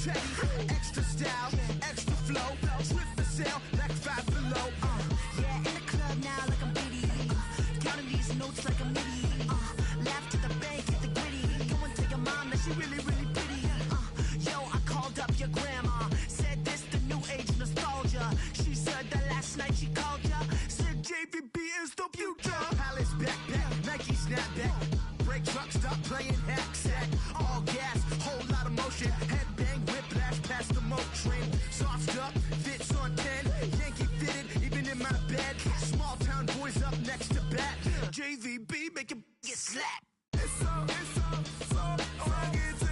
Teddy, extra style, extra flow, trip for sale, like 5 below. Yeah, in the club now like I'm Diddy. Counting these notes like I'm Nitty. Laugh to the bank, hit the gritty. Go and tell your mom that she really, really pretty. Yo, I called up your grandma. Said this the new age nostalgia. She said that last night she called ya. Said JVB is the future. Palace backpack, Nike snapback. Break truck, stop playing hack sack. All gas, whole lot of motion. Headbang, whiplash past the moat train. Sauced up, fits on 10. Yankee fitted, even in my bed. Small town boys up next to bat. JVB, make it get slapped. It's so rugged, so right. It's so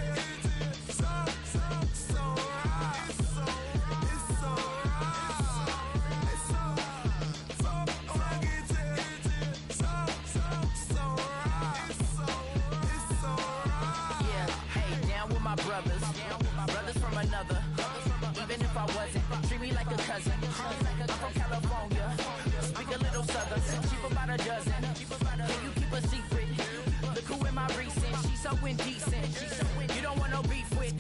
right. It's so rugged, so right. It's so right. Yeah, hey, down with my brothers from another. Even if I wasn't, treat me like a cousin. I'm from California, speak a little southern. Cheap about a dozen. Can you keep a secret? Look who in my recent. She's so indecent. You don't want no beef with.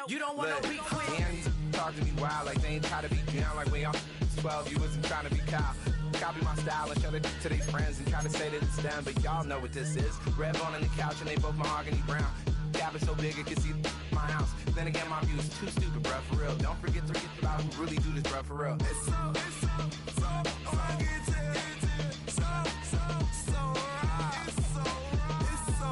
You don't want no beef with. Damn, talk to me wild like they ain't try to be down like when y'all 12. You wasn't trying to be Kyle. Copy my style and show it to these friends and try to say that it's them, but y'all know what this is. Red bone on the couch and they both mahogany brown. Gap is so big it can see my house. Then again, my view's too stupid, bruh, for real. Don't forget about who really do this, bruh, for real. It's so rugged, so right. It's so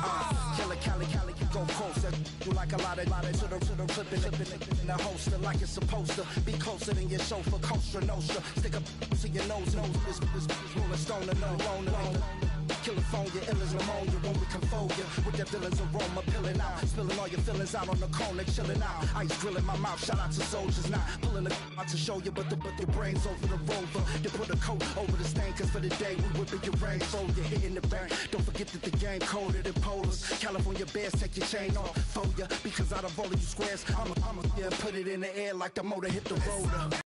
right. Killer Cali, go closer. Do like a lot of to the clipping in the holster like it's supposed to be closer than your chauffeur. Costa Nostra, stick up to your nose. This rolling stone and alone. California, ill as pneumonia when we can fold ya with that villain's aroma, peeling out, spilling all your feelings out on the corner, chilling out. Ice grilling my mouth, shout out to soldiers, not pulling the out to show you, but the brains over the rover. They put a coat over the stain, cause for the day we whipping your rain, so you're hitting the bank. Don't forget that the game colder than polars. California bears, take your chain off for ya, because out of all of you squares, I'ma yeah, put it in the air like the motor hit the rotor.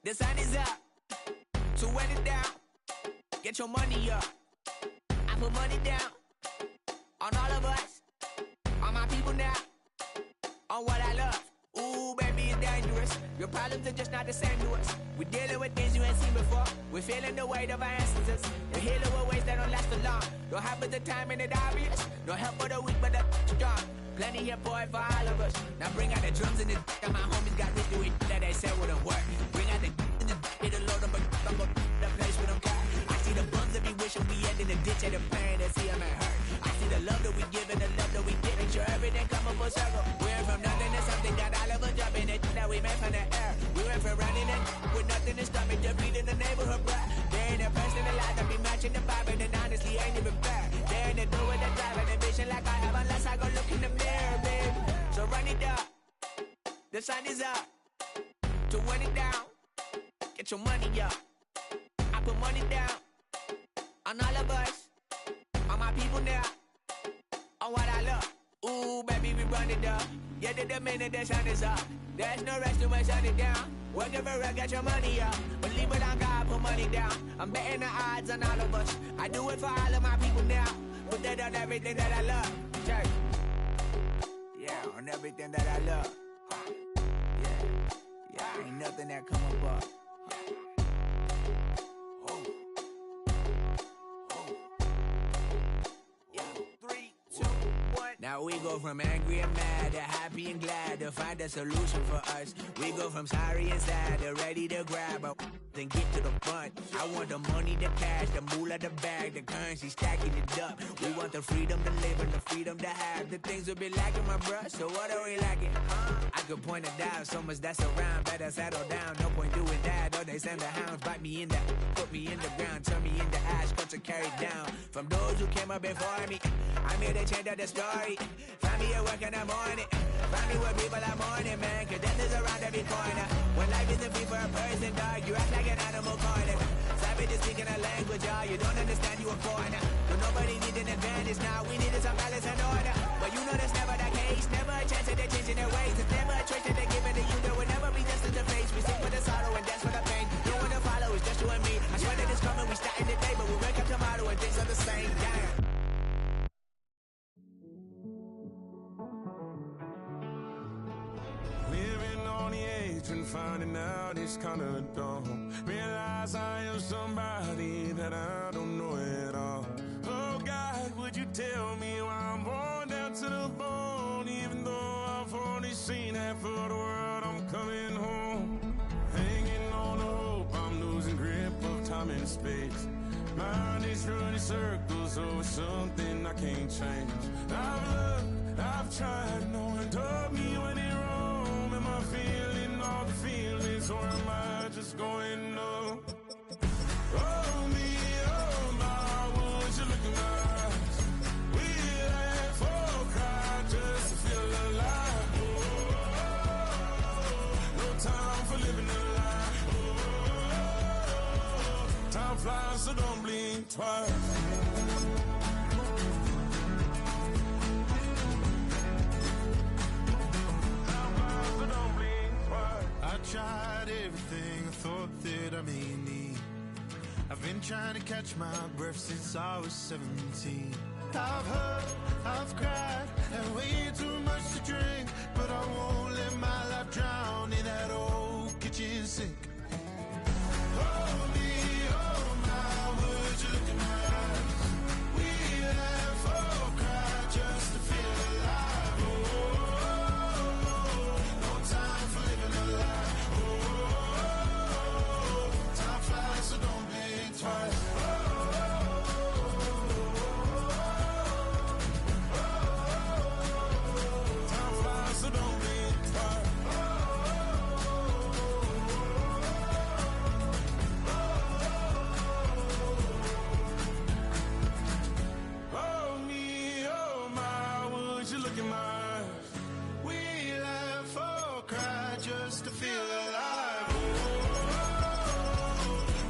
The sun is up, so wet it down, get your money up. I put money down, on all of us, on my people now, on what I love. Ooh, baby, it's dangerous. Your problems are just not the same to us. We're dealing with things you ain't seen before. We're feeling the weight of our ancestors. We're healing with ways that don't last too long. Don't have the time and it obvious. No help for the weak, but the strong. Plenty here for it for all of us. Now bring out the drums and the and my homies got to do it that they said wouldn't work. Bring out the and the it'll load them, but I'm gonna the place with them car. I see the bums that be wishing we end in the ditch and the pain that see them and hurt. I see the love that we give and the love that we get. Make sure everything come up full circle. We went from nothing to something, got all of us jumping it that we made from the air. We went from running it with nothing to stomach, just beating the neighborhood bruh. There ain't a person alive that be matching the vibe, and then honestly ain't even fair. There ain't a do with the drive and the vision like I have unless I go look in the mirror, babe. So run it up, the sun is up, to run it down, get your money up. I put money down, on all of us, on my people now, on what I love. Ooh, baby, we run it up. Yeah, the minute the sun is up, there's no rest to when shut it down. Working for real, get your money up. Believe it on God, put money down. I'm betting the odds on all of us. I do it for all of my people now. Put that on everything that I love. Church. Yeah, on everything that I love. Yeah, ain't nothing that come above. Now we go from angry and mad to happy and glad to find a solution for us. We go from sorry and sad to ready to grab a then get to the front. I want the money, the cash, the moolah, the bag, the currency, stacking it up. We want the freedom to live and the freedom to have. The things will be lacking, my bruh, so what are we lacking? I could point it out, so much that's around. Better settle down, no point doing that. Or they send the hounds, bite me in the, put me in the ground, turn me into ash, cut to carry down. From those who came up before me, I'm here to change up the story. Find me at work in the morning, find me where people are mourning, man, cause death is around every corner. When life isn't free for a person, dog, you act like an animal corner. Savage is speaking a language, y'all, you don't understand, you a foreigner. But nobody needs an advantage now, we needed some balance and order. But you know that's never the case, never a chance that they're changing their ways. It's never a choice that they're giving to you, there will never be just in the face. We sing for the sorrow and dance for the pain. No one to follow, it's just you and me. I swear that it's coming, we starting today, but we wake up tomorrow and things are the same. Damn. Living on the edge and finding out it's kinda dumb. Realize I am somebody that I don't know at all. Oh God, would you tell me why I'm born down to the bone? Even though I've only seen half of the world, I'm coming home. Hanging on the hope, I'm losing grip of time and space. Mind is running circles over something I can't change. I've looked, I've tried, no one told me when it wrong. Am I feeling all the feelings, or am I just going numb? Oh me, oh my, would you look in my eyes? We laugh or cry just to feel alive. Oh, no time for living a lie. Oh, time flies, so don't blink twice. I tried everything I thought that I may need. I've been trying to catch my breath since I was 17. I've hurt, I've cried, and way too much to drink, but I won't let my life drown in that old kitchen sink. Oh me, oh my, would you look in my eyes? We laugh or cry just to feel alive. Oh, no time for living a lie. Time flies, so don't blink twice. Time flies, so don't blink twice. Oh me, oh my, would you look in my eyes? We laugh or cry just to feel alive.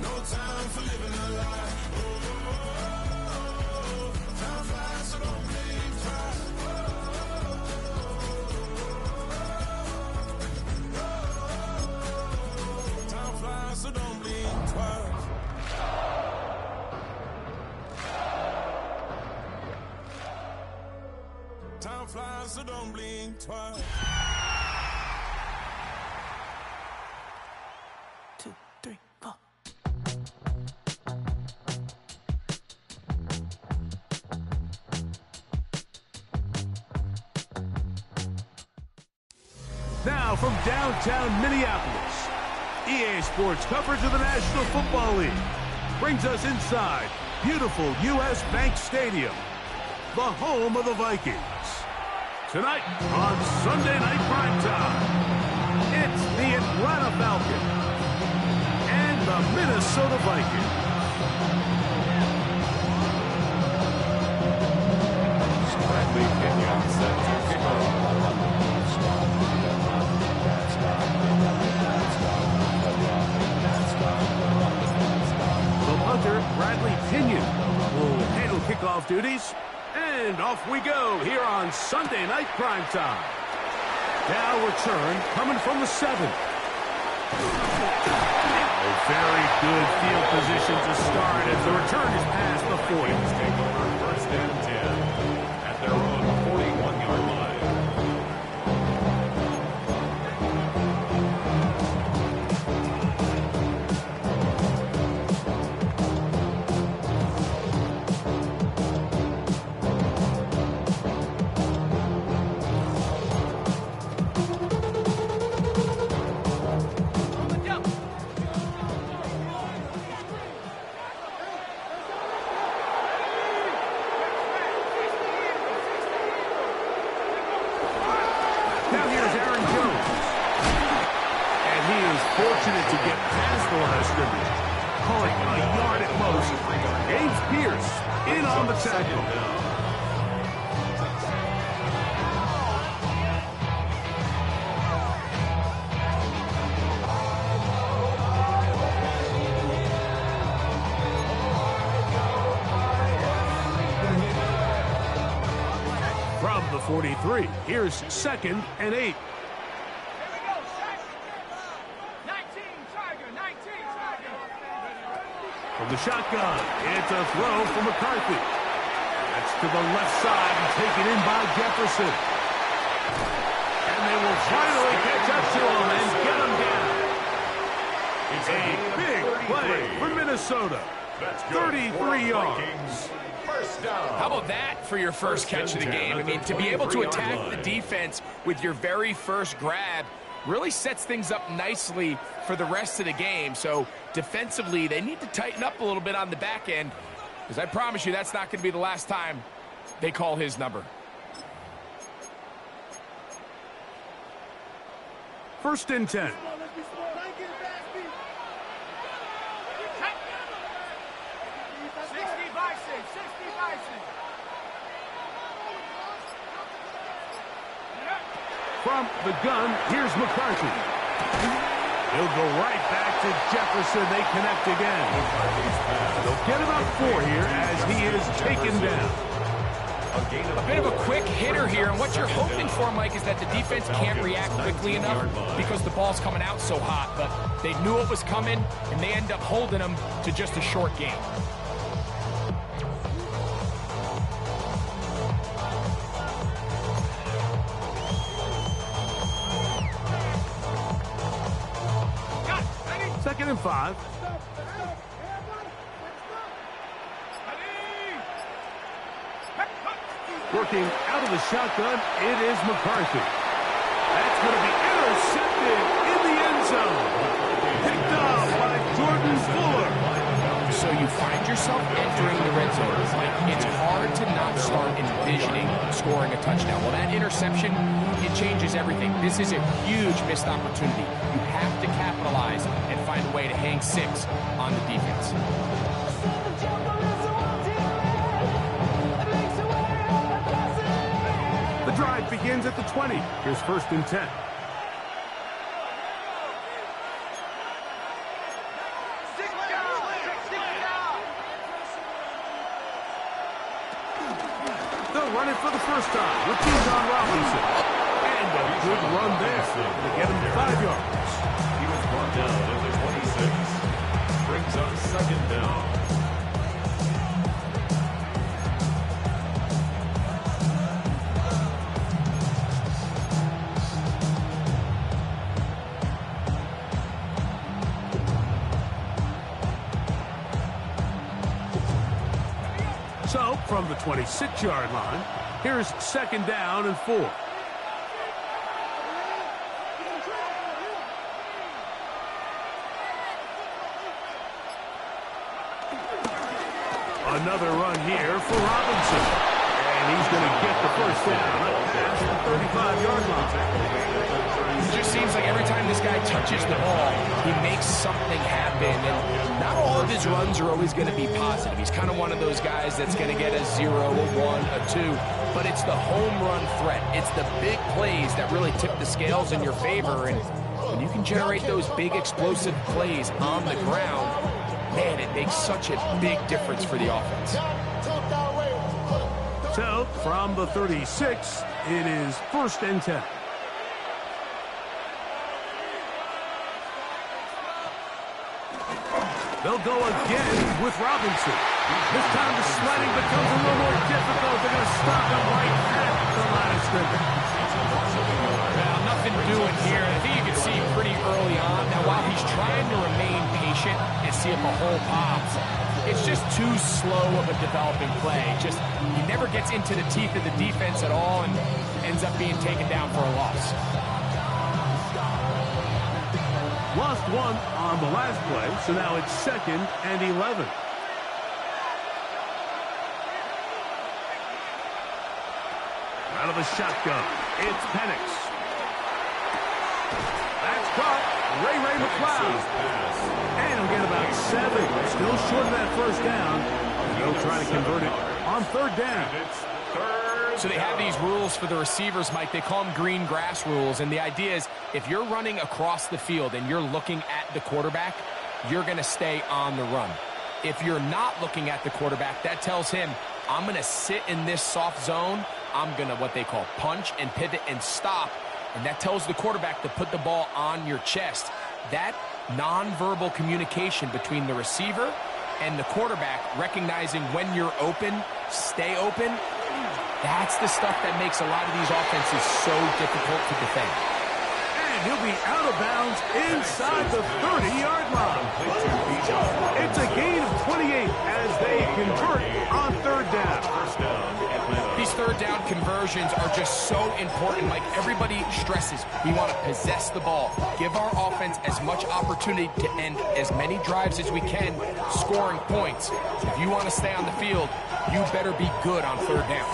No time for living a lie. Time flies, so don't blink twice. Time flies, so don't blink twice. Time flies, so don't blink twice. 2, 3, 4. Now from downtown Minneapolis, EA Sports coverage of the National Football League brings us inside beautiful U.S. Bank Stadium, the home of the Vikings. Tonight on Sunday Night Primetime, it's the Atlanta Falcons and the Minnesota Vikings. Bradley Pinion set to kick off. The punter, Bradley Pinion, will handle kickoff duties. And off we go here on Sunday Night Primetime. Now return coming from the 7. A very good field position to start as the return is past the 40. Take over first and 10 at their own 41-yard line. fortunate to get past the line of scrimmage. Call it a yard at most. James Pierce in on the tackle. From the 43, here's 2nd and 8. From the shotgun, it's a throw for McCarthy. That's to the left side and taken in by Jefferson. And they will finally catch up to him and get him down. A big play for Minnesota. 33 yards. How about that for your first catch of the game? I mean, to be able to attack the defense with your very first grab really sets things up nicely for the rest of the game. So defensively, they need to tighten up a little bit on the back end, because I promise you that's not going to be the last time they call his number. 1st and 10. From the gun, here's McCarthy. He'll go right back to Jefferson. They connect again. They'll get about 4 here as he is taken down. A bit of a quick hitter here, and what you're hoping for, Mike, is that the defense can't react quickly enough because the ball's coming out so hot. But they knew it was coming, and they end up holding them to just a short game. Second and 5. Working out of the shotgun, it is McCarthy. That's going to be intercepted in the end zone. Picked off by Jordan Fuller. So you find yourself entering the red zone. It's hard to not start envisioning scoring a touchdown. Well, that interception, it changes everything. This is a huge missed opportunity. You have to capitalize and find a way to hang 6 on the defense. The drive begins at the 20. Here's 1st and 10. They'll run it for the first time with Bijan Robinson. And a good run there to get him 5 yards. He was brought down at the 26. Brings up 2nd down. So, from the 26-yard line, here's 2nd down and 4. Another run here for Robinson. And he's going to get the first down past the 35-yard line. It just seems like every time this guy touches the ball, he makes something happen. And not all of his runs are always going to be positive. He's kind of one of those guys that's going to get a 0, a 1, a 2. But it's the home run threat. It's the big plays that really tip the scales in your favor. And when you can generate those big explosive plays on the ground, man, it makes such a big difference for the offense. So, from the 36, it is 1st and 10. They'll go again with Robinson. This time the sledding becomes a little more difficult. They're going to stop him right at the line of scrimmage. Well, nothing doing here. I think you can see pretty early on. Now, while he's trying to remain patient and see if a hole pops, it's just too slow of a developing play. Just he never gets into the teeth of the defense at all and ends up being taken down for a loss. Lost 1 on the last play, so now it's 2nd and 11. Out of the shotgun, it's Penix. That's caught Ray McCloud. And he'll get about 7. Still short of that first down. They'll try to convert it on third down. So they have these rules for the receivers, Mike. They call them green grass rules. And the idea is if you're running across the field and you're looking at the quarterback, you're going to stay on the run. If you're not looking at the quarterback, that tells him, I'm going to sit in this soft zone. I'm going to what they call punch and pivot and stop. And that tells the quarterback to put the ball on your chest. That nonverbal communication between the receiver and the quarterback, recognizing when you're open, stay open, that's the stuff that makes a lot of these offenses so difficult to defend. And he'll be out of bounds inside the 30-yard line. It's a gain of 28 as they convert on third down. These third down conversions are just so important. Like everybody stresses, we want to possess the ball, give our offense as much opportunity to end as many drives as we can, scoring points. If you want to stay on the field, you better be good on third down.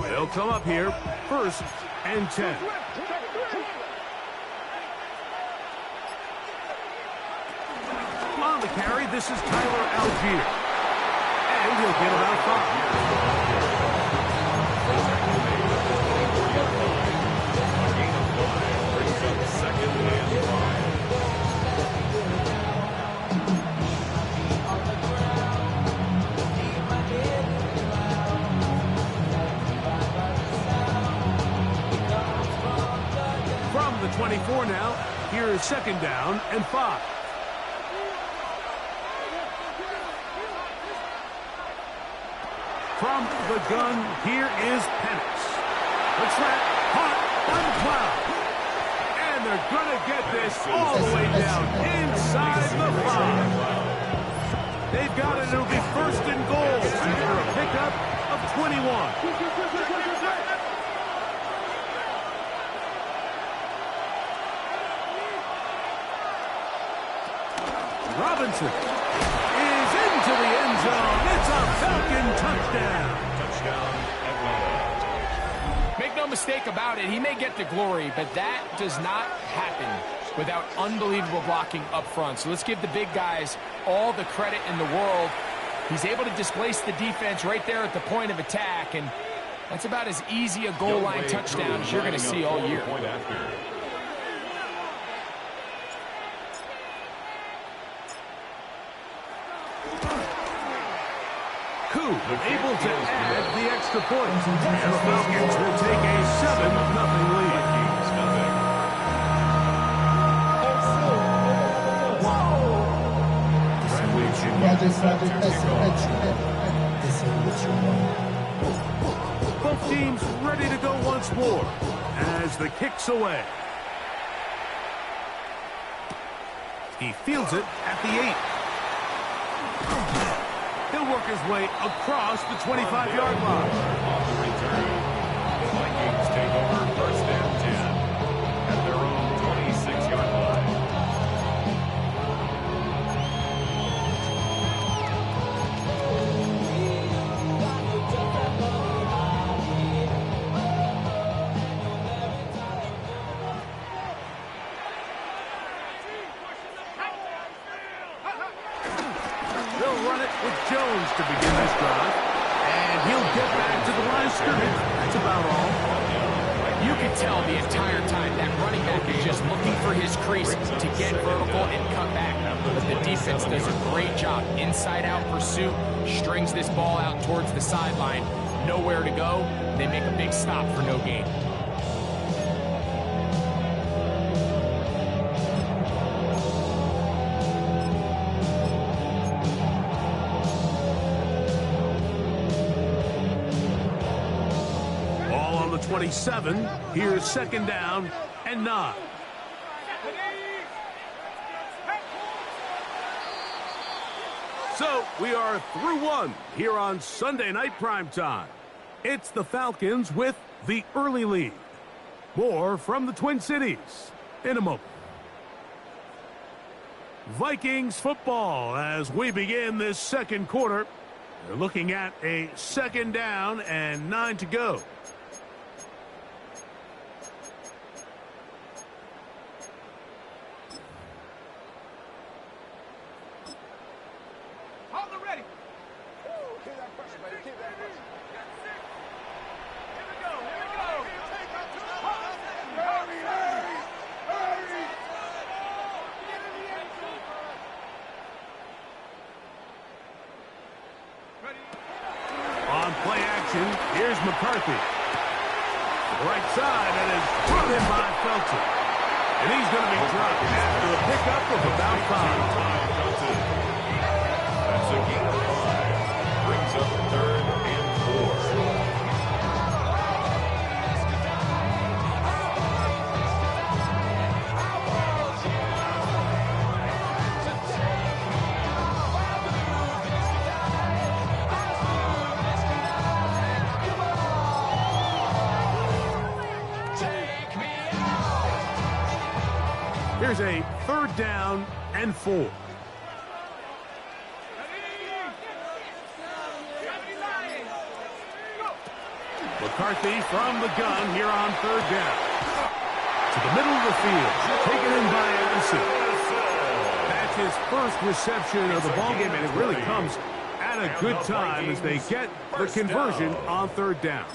They'll come up here, 1st and 10. On the carry, this is Tyler Algier. And he'll get about 5. From the 24 now, here is 2nd down and 5. From the gun, here is Penix. Looks like hot on McCloud. And they're going to get this all the way down inside the 5. They've got it. It'll be 1st and goal after a pickup of 21. Robinson is into the end zone. It's a Falcon touchdown. Make no mistake about it, he may get the glory, but that does not happen without unbelievable blocking up front. So let's give the big guys all the credit in the world. He's able to displace the defense right there at the point of attack, and that's about as easy a goal line touchdown as you're going to see all year. Able to add the extra point. And the Falcons will take a 7-0 lead. Both teams ready to go once more as the kick's away. He fields it at the 8. He'll work his way across the 25-yard line. On the return, the Vikings take over 1st and 10 at their own 26-yard line. They'll run it with Jones to begin this drive. And he'll get back to the line of scrimmage. That's about all. You can tell the entire time that running back is just looking for his crease to get vertical and cut back. But the defense does a great job. Inside-out pursuit, strings this ball out towards the sideline. Nowhere to go. They make a big stop for no gain. Ball on the 27. Here's 2nd down and 9. So we are through one here on Sunday Night Primetime. It's the Falcons with the early lead. More from the Twin Cities in a moment. Vikings football as we begin this second quarter. They're looking at a 2nd down and 9 to go. On play action, here's McCarthy. Right side, and is brought in by Felton. And he's going to be dropped after a pickup of about 5. That's a gain of 5. Brings up 3rd and 4. Here's a 3rd down and 4. McCarthy from the gun here on 3rd down. To the middle of the field, taken in by Anderson. That's his first reception of the ballgame, and it really comes at a good time as they get the conversion on 3rd down.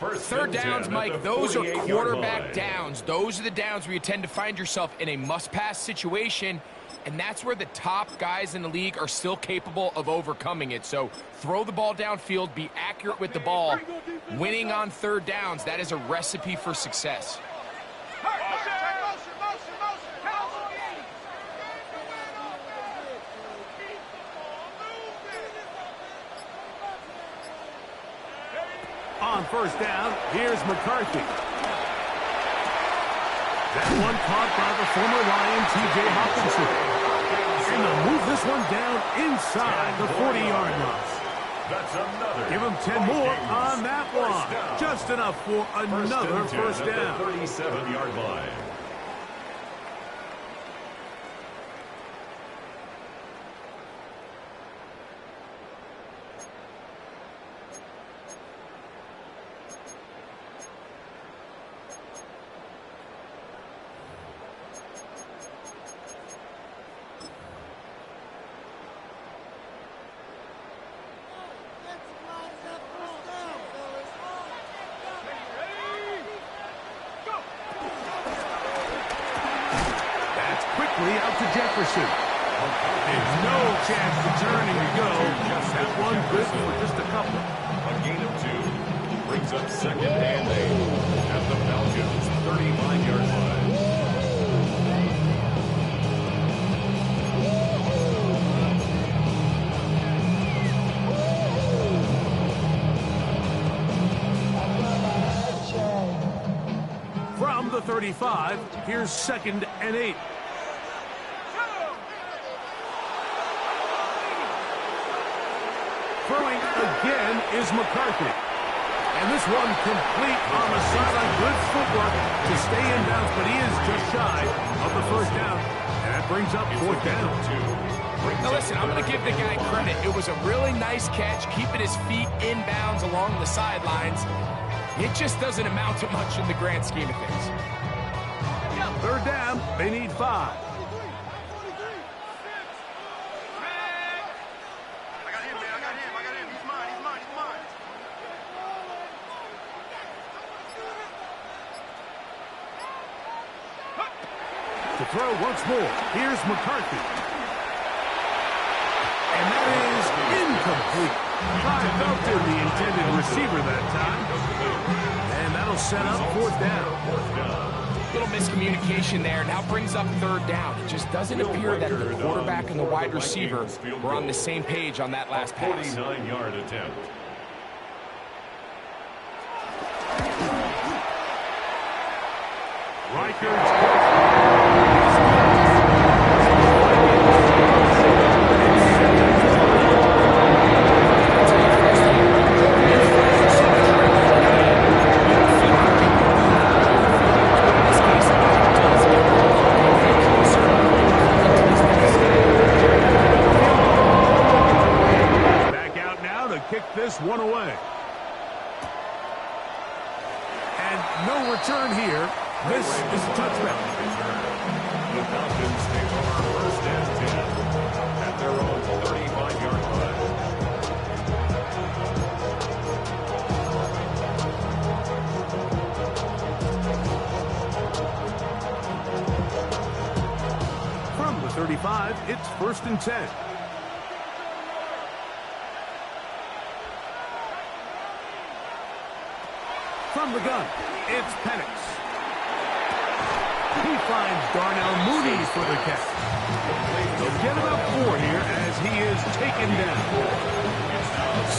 3rd downs, Mike, those are quarterback downs. Those are the downs where you tend to find yourself in a must-pass situation, and that's where the top guys in the league are still capable of overcoming it. So throw the ball downfield, be accurate with the ball. Winning on 3rd downs, that is a recipe for success. On 1st down, here's McCarthy. That one caught by the former Lion, T.J. Hawkinson. And they'll move this one down inside the 40-yard line. Give him 10 more on that one. Just enough for another 1st down. 37-yard line. Out to Jefferson. There's no chance to turn and go. That one good for just a couple. A gain of 2 brings up 2nd and 8 at the Falcons' 39-yard line. From the 35, here's 2nd and 8. Throwing again is McCarthy. And this one complete on the sideline. Good footwork to stay in bounds, but he is just shy of the 1st down. And that brings up 4th down. Now listen, I'm going to give the guy credit. It was a really nice catch, keeping his feet in bounds along the sidelines. It just doesn't amount to much in the grand scheme of things. 3rd down, they need 5. To throw once more, here's McCarthy. And that is incomplete. By Felton, the intended receiver that time. And that'll set up 4th down. Little miscommunication there. Now brings up 3rd down. It just doesn't appear that the quarterback and the wide receiver were on the same page on that last pass. 49-yard attempt. expected. The Falcons take over 1st and 10 at their own 35-yard line. From the 35, it's 1st and 10. From the gun, it's Penix. He finds Darnell Mooney for the catch. They'll get about 4 here as he is taken down.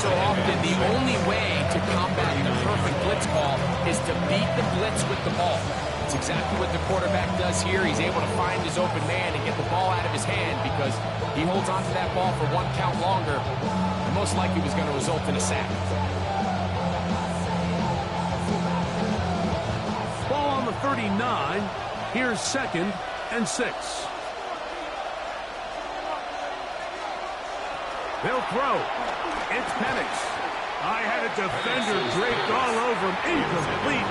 So often, the only way to combat the perfect blitz call is to beat the blitz with the ball. It's exactly what the quarterback does here. He's able to find his open man and get the ball out of his hand because he holds on to that ball for 1 count longer. And most likely was going to result in a sack. Ball on the 39. Here's 2nd and 6. They'll throw. It's Penix. I had a defender draped all over him. Incomplete.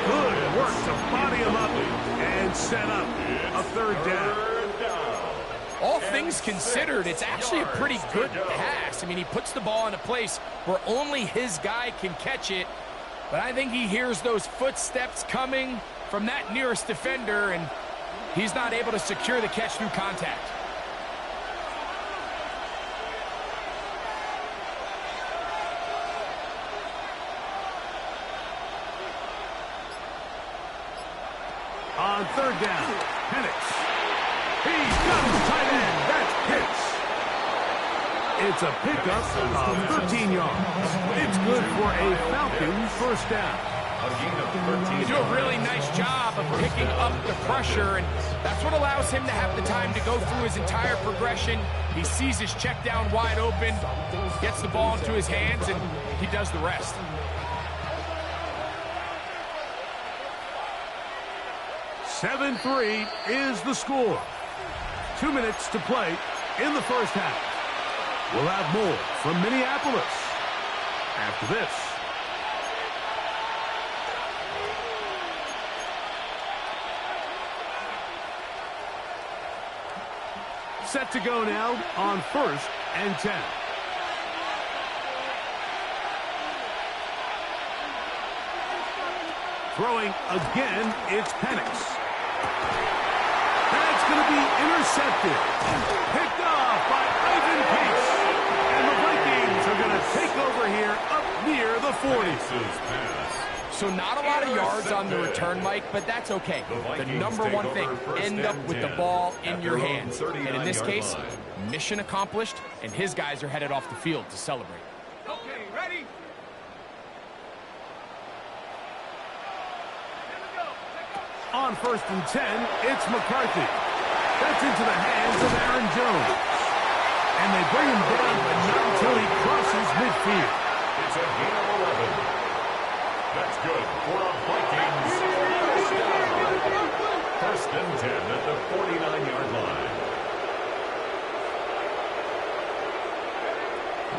Good work to body him up and set up a 3rd down. All things considered, it's actually a pretty good pass. I mean, he puts the ball in a place where only his guy can catch it. But I think he hears those footsteps coming from that nearest defender, and he's not able to secure the catch through contact. On 3rd down, Penix. He's got his tight end. That's Pitts. It's a pickup of 13 yards. It's good for a Falcons 1st down. They do a really nice job of picking up the pressure, and that's what allows him to have the time to go through his entire progression. He sees his check down wide open, gets the ball into his hands, and he does the rest. (7-3) is the score. 2 minutes to play in the 1st half. We'll have more from Minneapolis after this. Set to go now on 1st and 10. Throwing again, it's Penix. That's going to be intercepted. Picked off by Ivan Pace. And the Vikings are going to take over here up near the 40. So not a lot of yards on the return, Mike, but that's okay. The number one thing, end up with the ball in your hands. And in this case, mission accomplished, and his guys are headed off the field to celebrate. Okay, ready? On 1st and 10, it's McCarthy. That's into the hands of Aaron Jones. And they bring him down, but not until he crosses midfield. It's a gain of 11. That's good for a Vikings 1st and 10 at the 49-yard line.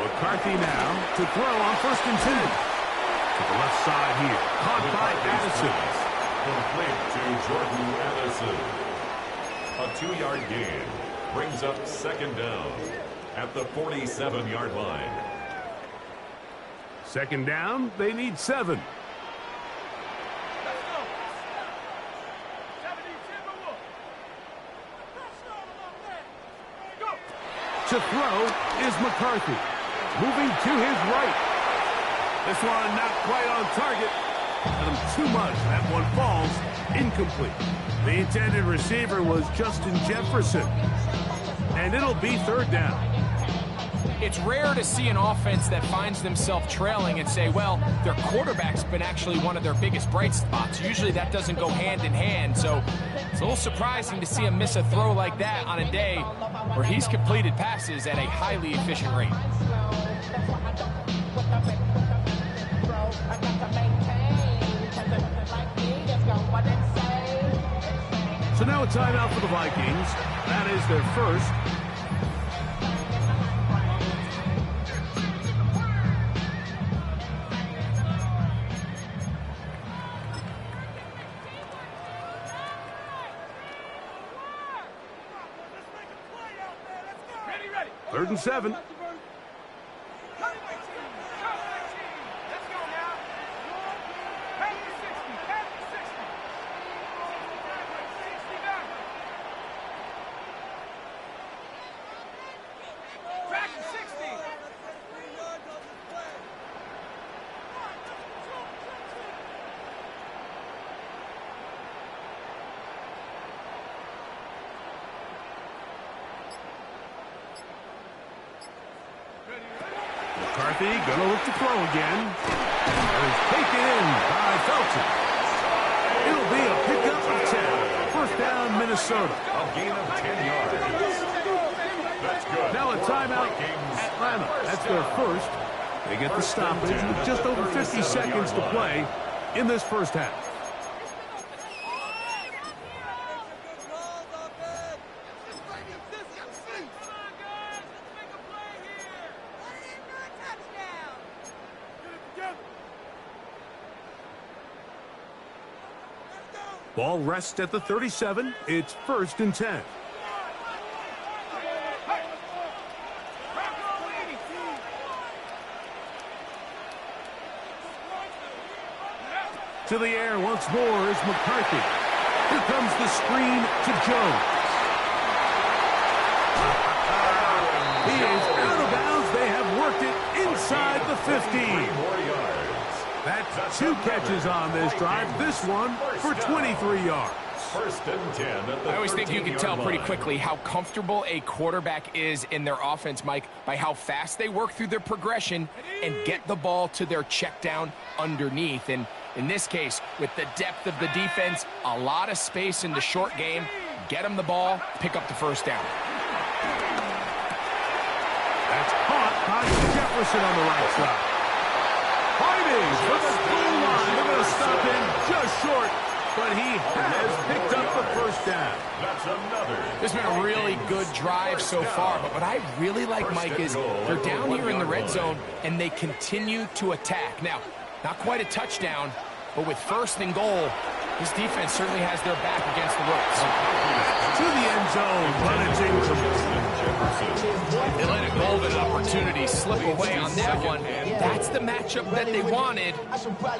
McCarthy now to throw on 1st and 10. To the left side here. Caught by Addison. Complete to Jordan Addison. A 2-yard gain brings up 2nd down at the 47-yard line. 2nd down, they need 7. To throw is McCarthy. Moving to his right. This one not quite on target. Got him too much. That one falls incomplete. The intended receiver was Justin Jefferson. And it'll be 3rd down. It's rare to see an offense that finds themselves trailing and say, well, their quarterback's been actually one of their biggest bright spots. Usually that doesn't go hand in hand, so it's a little surprising to see him miss a throw like that on a day where he's completed passes at a highly efficient rate. So now a timeout for the Vikings. That is their first. 3rd and 7. McCarthy gonna look to throw again. It's taken in by Felton. It'll be a pickup of 10. First down, Minnesota. A gain of 10 yards. That's good. Now a timeout, Atlanta. That's their first. They get the stoppage with just over 50 seconds to play in this first half. Ball rests at the 37. It's 1st and 10. To the air once more is McCarthy. Here comes the screen to Jones. He is out of bounds. They have worked it inside the 15. That's 2 catches on this drive. This one for 23 yards. 1st and 10 at the I always think you can tell pretty line. quickly how comfortable a quarterback is in their offense, Mike, by how fast they work through their progression and get the ball to their check down underneath. And in this case, with the depth of the defense, a lot of space in the short game, get them the ball, pick up the first down. That's caught by Jefferson on the right side. Fighting for the goal line. They're going to stop him just short, but he has picked up the first down. That's another. This has been a really good drive so far, but what I really like, Mike, is they're down here in the red zone, and they continue to attack. Now, not quite a touchdown, but with 1st and goal, this defense certainly has their back against the ropes. To the end zone, but it's incomplete. They let a golden opportunity slip away on that one. That's the matchup that they wanted.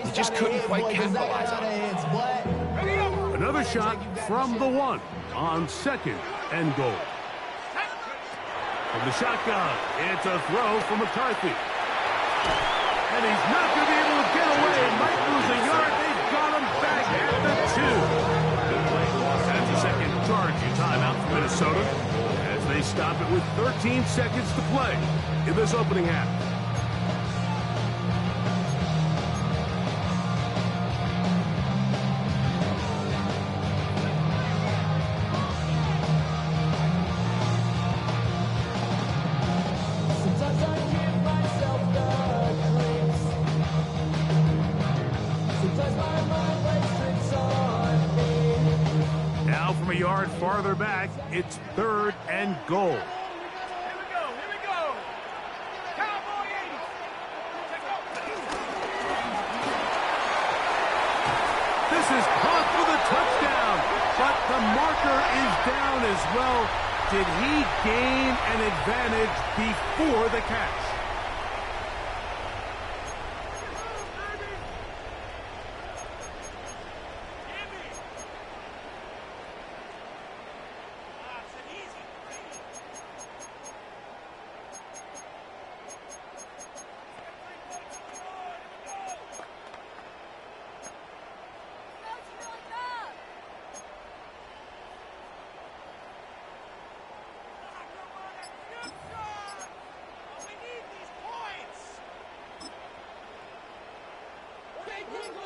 They just couldn't quite capitalize on it. Another shot from the 1 on 2nd and goal. From the shotgun, it's a throw from McCarthy. And he's not going to be able to get away. Might lose a yard. They've got him back at the 2. That's a second Georgia timeout for Minnesota as they stop it with 13 seconds to play in this opening half. Now from a yard farther back, it's 3rd and goal. This is caught for the touchdown, but the marker is down as well. Did he gain an advantage before the catch?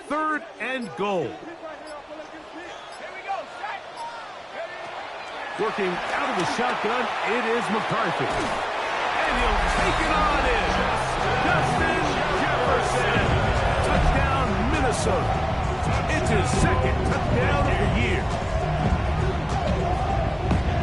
Third and goal. Working out of the shotgun, it is McCarthy. And he'll take it on in. Justin Jefferson. Touchdown, Minnesota. It's his 2nd touchdown of the year.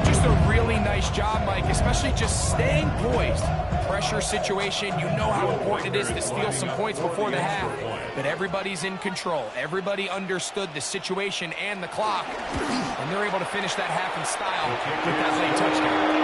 Just a really nice job, Mike, especially essentially just staying poised. Pressure situation, you know how important it is to steal some points before the half, but everybody's in control. Everybody understood the situation and the clock, and they're able to finish that half in style with that late touchdown.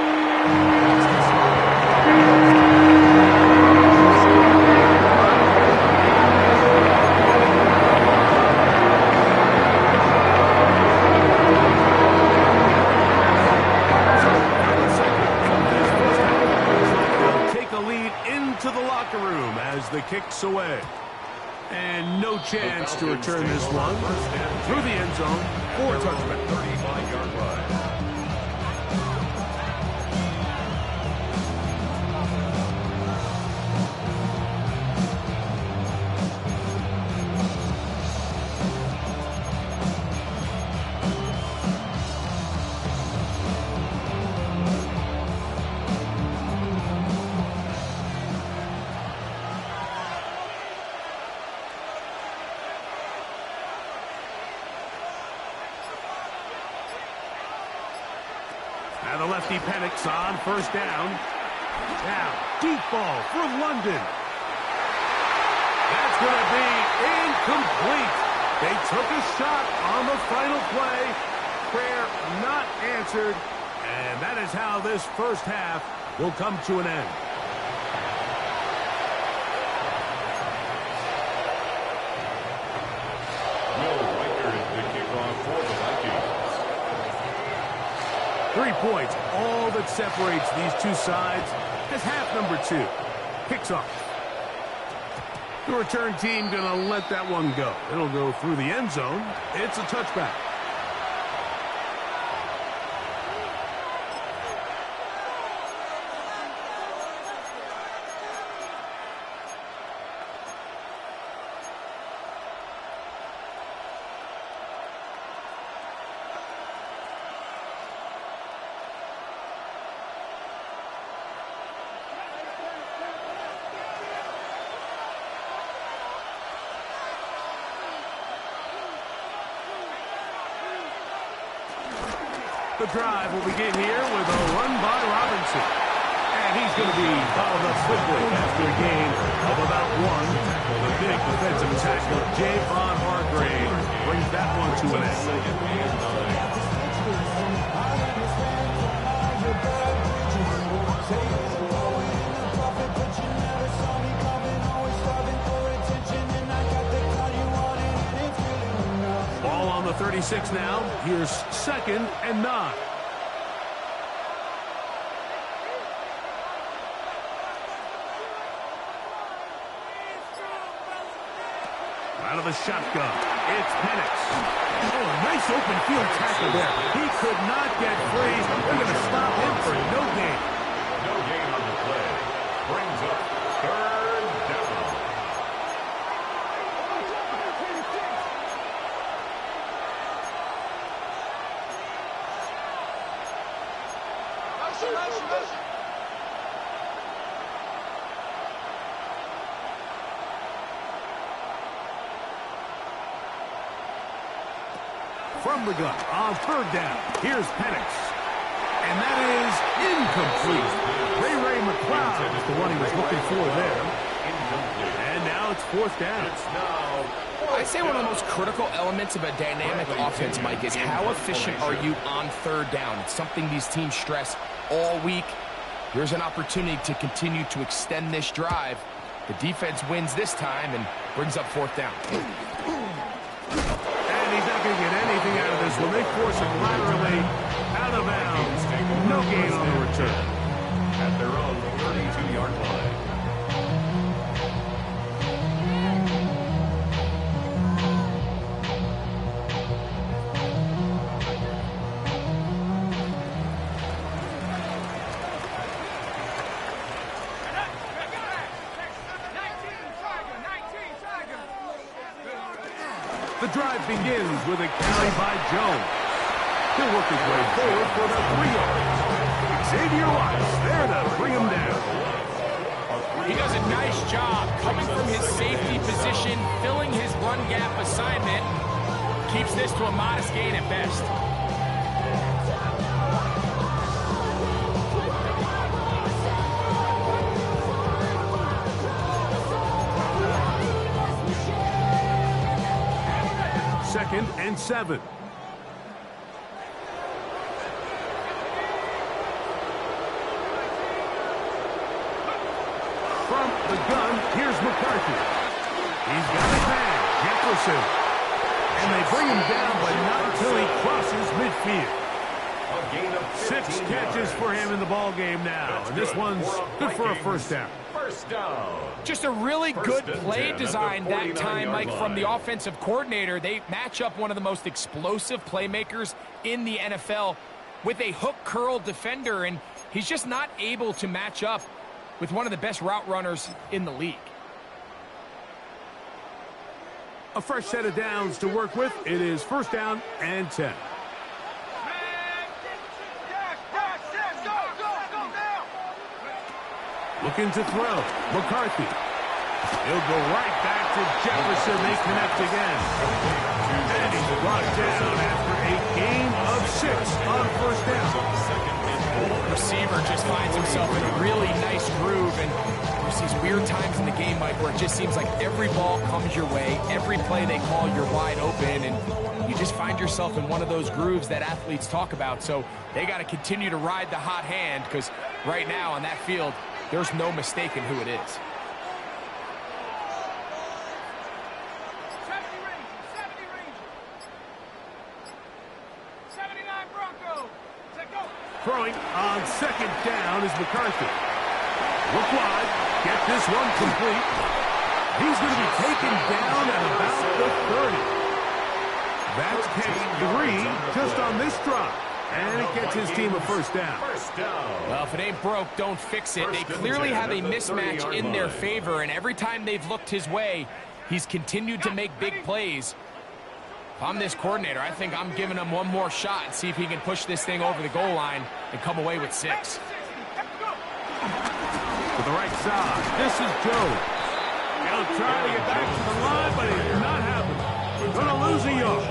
The kick's away. And no chance to return this one through the end zone for a touchback. 35-yard line. Now the lefty Penix on first down. Now, deep ball for London. That's going to be incomplete. They took a shot on the final play. Prayer not answered. And that is how this first half will come to an end. Will Riker is the kickoff for the Vikings. 3 points, all that separates these two sides as half number 2 kicks off. The return team going to let that one go. It'll go through the end zone. It's a touchback. The drive will begin here with a run by Robinson. And he's going to be followed up quickly after a gain of about 1. The big defensive tackle, Javon Hargrave, brings that one to an end. Ball on the 36 now. Here's 2nd and 9. Out of the shotgun, it's Penix. Oh, a nice open field tackle there. He could not get free. They're going to stop him for no gain. No gain on the play. Brings up 3rd down. From the gun on 3rd down. Here's Penix. And that is incomplete. Ray McLeod is the one he was looking for there. And now it's 4th down. I'd say one of the most critical elements of a dynamic offense, Mike, is how efficient are you on 3rd down. It's something these teams stress all week. Here's an opportunity to continue to extend this drive. The defense wins this time and brings up 4th down. And he's not going to get anything out of this one. They force him laterally out of bounds. No gain on the return. At their own 32-yard line. The drive begins with a carry by Jones. He'll work his way forward for the 3 yards. Xavier Watts there to bring him down. He does a nice job coming from his safety position, filling his run gap assignment. Keeps this to a modest gain at best. and 7. From the gun, here's McCarthy. He's got his man, Jefferson. And they bring him down, but not until he crosses midfield. 6 catches for him in the ball game now. And this one's good for a first down. First down. Just a really good play design that time, Mike, from the offensive coordinator. They match up one of the most explosive playmakers in the NFL with a hook curl defender, and he's just not able to match up with one of the best route runners in the league. A fresh set of downs to work with. It is first down and 10. Looking to throw. McCarthy. He'll go right back to Jefferson. They connect again. And he's brought down after a gain of 6 on first down. Receiver just finds himself in a really nice groove, and there's these weird times in the game, Mike, where it just seems like every ball comes your way, every play they call, you're wide open, and you just find yourself in one of those grooves that athletes talk about. So they got to continue to ride the hot hand, because right now on that field, there's no mistaking who it is. Throwing on second down is McCarthy. Look wide. Get this one complete. He's going to be taken down at about the 30. That's K3 just on this drive. And it gets his team a first down. Well, if it ain't broke, don't fix it. They clearly have a mismatch in their favor, and every time they've looked his way, he's continued to make big plays. If I'm this coordinator, I think I'm giving him one more shot and see if he can push this thing over the goal line and come away with 6. To the right side, this is Joe. He'll try to get back to the line, but it's not happening. We're going to lose a yard.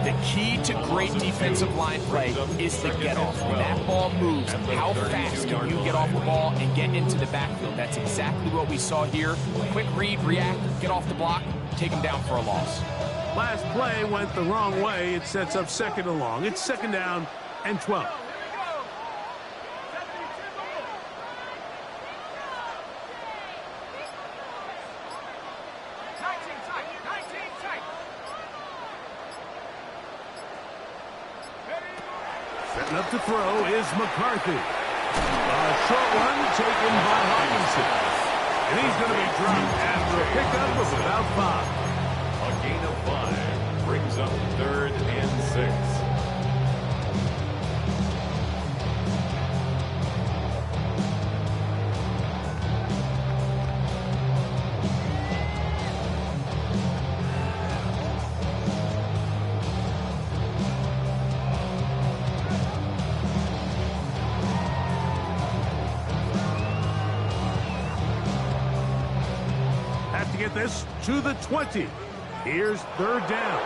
The key to great defensive line play is the get-off. When that ball moves, how fast can you get off the ball and get into the backfield? That's exactly what we saw here. Quick read, react, get off the block, take him down for a loss. Last play went the wrong way. It sets up second and long. It's second down and 12. Setting up to throw is McCarthy. A short one taken by Hawkinson. And he's going to be dropped after a pickup of about 5. A gain of 5 brings up 3rd and 6. Have to get this to the 20. Here's 3rd down.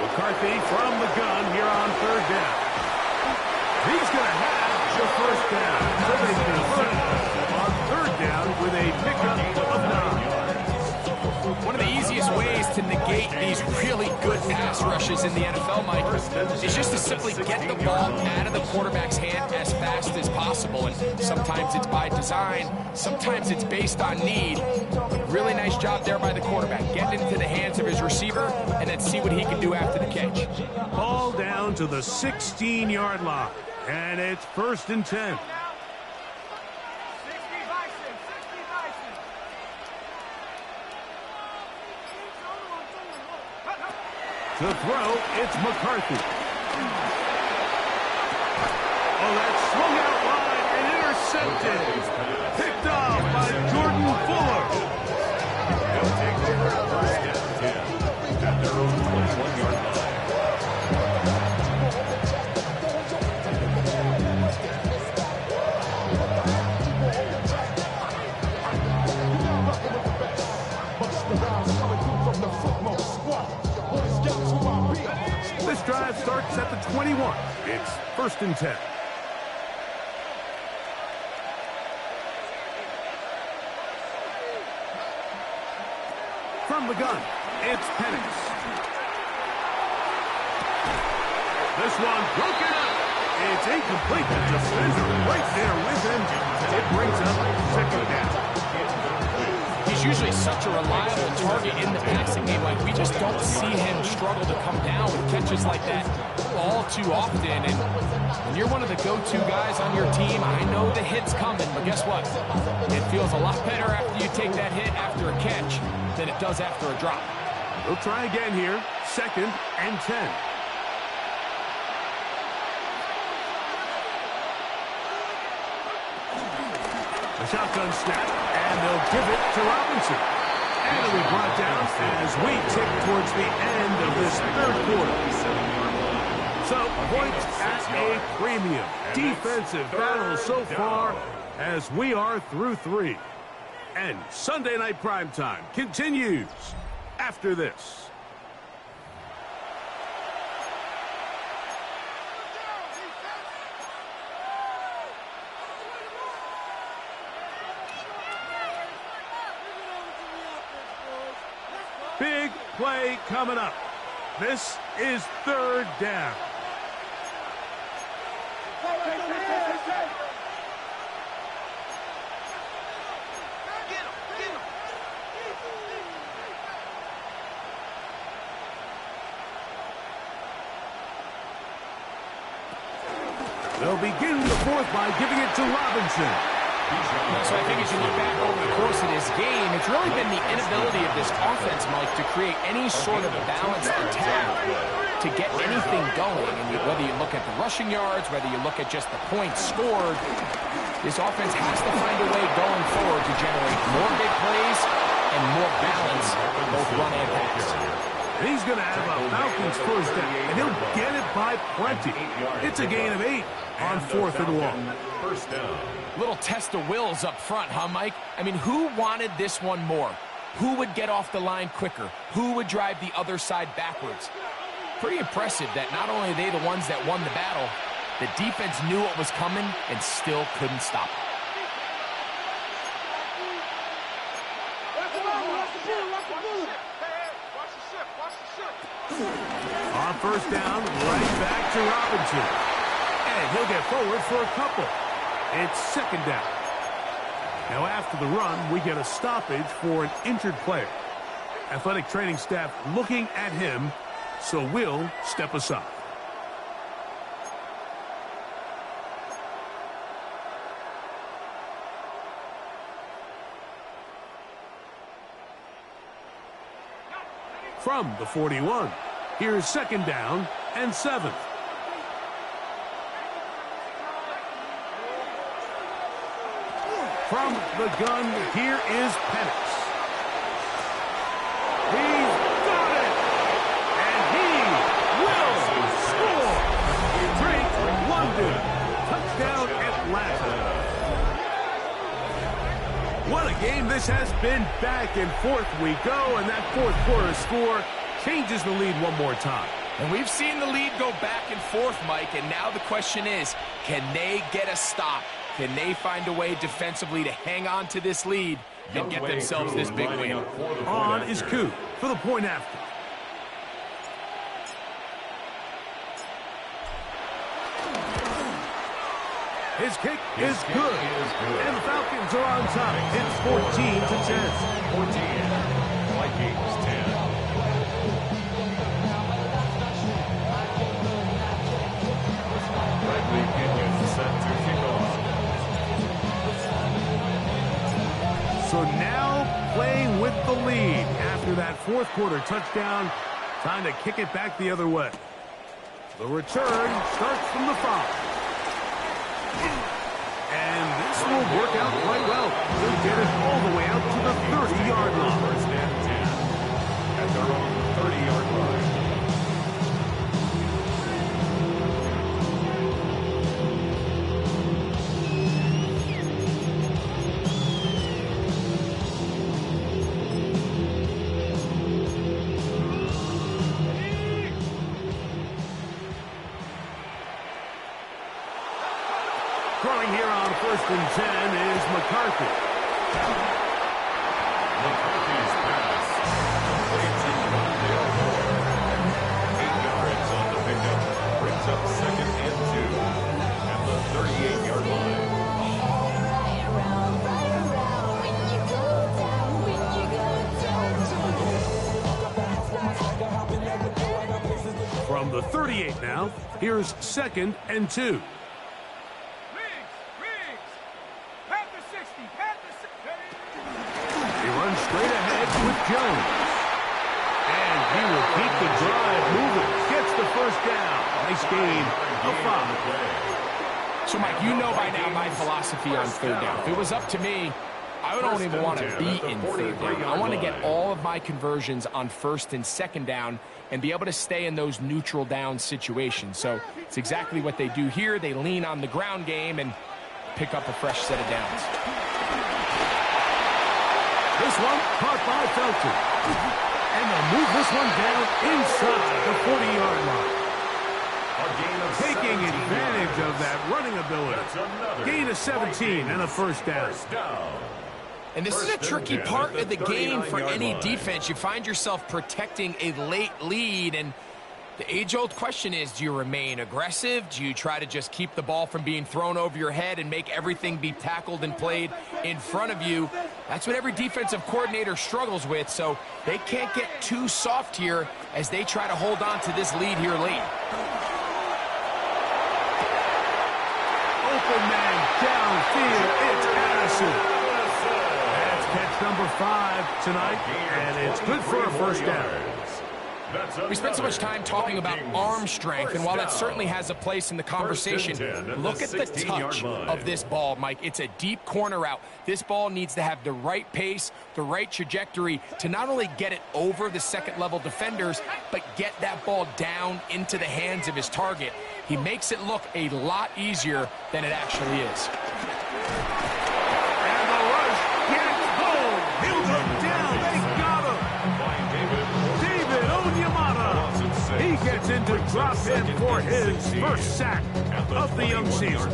McCarthy from the gun here on 3rd down. He's going to have the first down. So they convert on 3rd down with a pickup of 9. One of the easiest ways to negate these really good pass rushes in the NFL, Mike, is just to simply get the ball out of the quarterback's hand as fast as possible. And sometimes it's by design, sometimes it's based on need. Really nice job there by the quarterback. Get into the hands of his receiver and then see what he can do after the catch. Ball down to the 16-yard line. And it's 1st and 10. To throw, it's McCarthy. Oh, that swung out wide and intercepted. Picked off by Jordan Fuller. They'll take over 1st and 10 at their own 21-yard line. This drive starts at the 21. It's 1st and 10. From the gun, it's Penix. This one broken up. It's incomplete. The defender right there with him. It brings up second down. He's usually such a reliable target in the passing game. Like, we just don't see him struggle to come down with catches like that all too often. And when you're one of the go-to guys on your team, I know the hit's coming, but guess what? It feels a lot better after you take that hit after a catch than it does after a drop. We'll try again here. 2nd and 10. A shotgun snap, and they'll give it to Robinson. And it'll be brought down as we tick towards the end of this third quarter. So, points at a premium. Defensive battle so far as we are through 3. And Sunday Night Primetime continues after this. Big play coming up. This is 3rd down. They'll begin the 4th by giving it to Robinson. So I think as you look back over the course of this game, it's really been the inability of this offense, Mike, to create any sort of balanced attack to get anything going. And whether you look at the rushing yards, whether you look at just the points scored, this offense has to find a way going forward to generate more big plays and more balance, both run and pass. And he's going to have a Falcons first down, and he'll get it by plenty. It's a gain of 8 on 4th and long. First down. Little test of wills up front, huh, Mike? I mean, who wanted this one more? Who would get off the line quicker? Who would drive the other side backwards? Pretty impressive that not only are they the ones that won the battle, the defense knew what was coming and still couldn't stop it. On first down, right back to Robinson. And he'll get forward for a couple. It's 2nd down. Now after the run, we get a stoppage for an injured player. Athletic training staff looking at him, so we'll step aside. From the 41, here's 2nd down and 7th. From the gun, here is Penix. He's got it! And he will score! Drake London. Touchdown Atlanta. What a game this has been. Back and forth we go, and that 4th quarter score changes the lead one more time. And we've seen the lead go back and forth, Mike, and now the question is, can they get a stop? Can they find a way defensively to hang on to this lead and get themselves this big win? On is Koo for the point after. His kick is good. And the Falcons are on top. It's 14-10. 14. Vikings 10. Bradley Pinion set to kick off. So now playing with the lead after that 4th quarter touchdown. Time to kick it back the other way. The return starts from the 5. And this will work out quite well. They'll get it all the way out to the 30-yard line. First and 10 at their own 30-yard line. Throwing here on 1st and 10 is McCarthy. McCarthy's pass From the 38 now, here's 2nd and 2. He runs straight ahead with Jones. And he will keep the drive moving. Gets the first down. Nice gain of 5. So, Mike, you know by now my philosophy on third down. If it was up to me, I don't even want to be in third down. I want to get all of my conversions on 1st and 2nd down and be able to stay in those neutral down situations. So it's exactly what they do here. They lean on the ground game and pick up a fresh set of downs. This one caught by Felton. And they'll move this one down inside the 40-yard line. Taking advantage of that running ability. Gain of 17 and a first down. And this is a tricky part of the game for any defense. You find yourself protecting a late lead, and the age-old question is, do you remain aggressive? Do you try to just keep the ball from being thrown over your head and make everything be tackled and played in front of you? That's what every defensive coordinator struggles with, so they can't get too soft here as they try to hold on to this lead here late. Open man downfield, it's Addison. That's catch number 5 tonight, and it's good for a first down. We spent so much time talking about arm strength, and while that certainly has a place in the conversation, look at the touch of this ball, Mike. It's a deep corner route. This ball needs to have the right pace, the right trajectory to not only get it over the second-level defenders, but get that ball down into the hands of his target. He makes it look a lot easier than it actually is. And the rush gets home. He'll look down. They got him. David Onyemata. He gets into drop in for his first sack of the young season.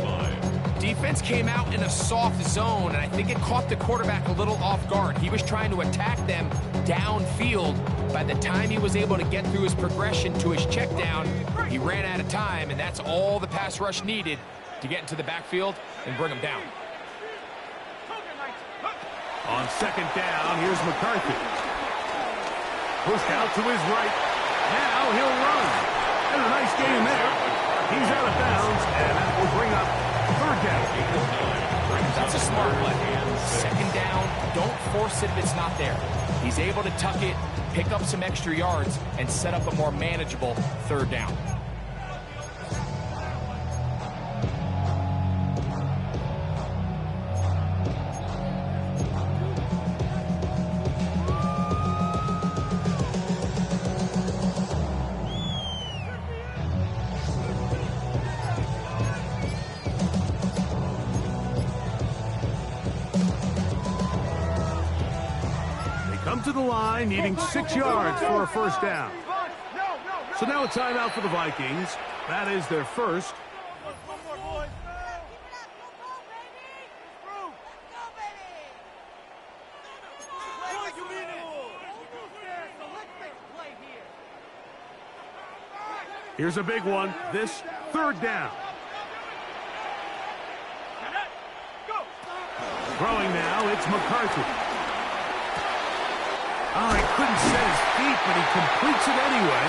Defense came out in a soft zone, and I think it caught the quarterback a little off guard. He was trying to attack them downfield. By the time he was able to get through his progression to his check down, he ran out of time, and that's all the pass rush needed to get into the backfield and bring him down. On 2nd down, here's McCarthy. Pushed out to his right. Now he'll run. And a nice game there. He's out of bounds, and that will bring up 3rd down. That's a smart play. 2nd down, don't force it if it's not there. He's able to tuck it, pick up some extra yards, and set up a more manageable 3rd down. Come to the line, needing 6 yards for a first down. So now a timeout for the Vikings. That is their first. Here's a big one. This 3rd down. Throwing now, it's McCarthy. Oh, he couldn't set his feet, but he completes it anyway.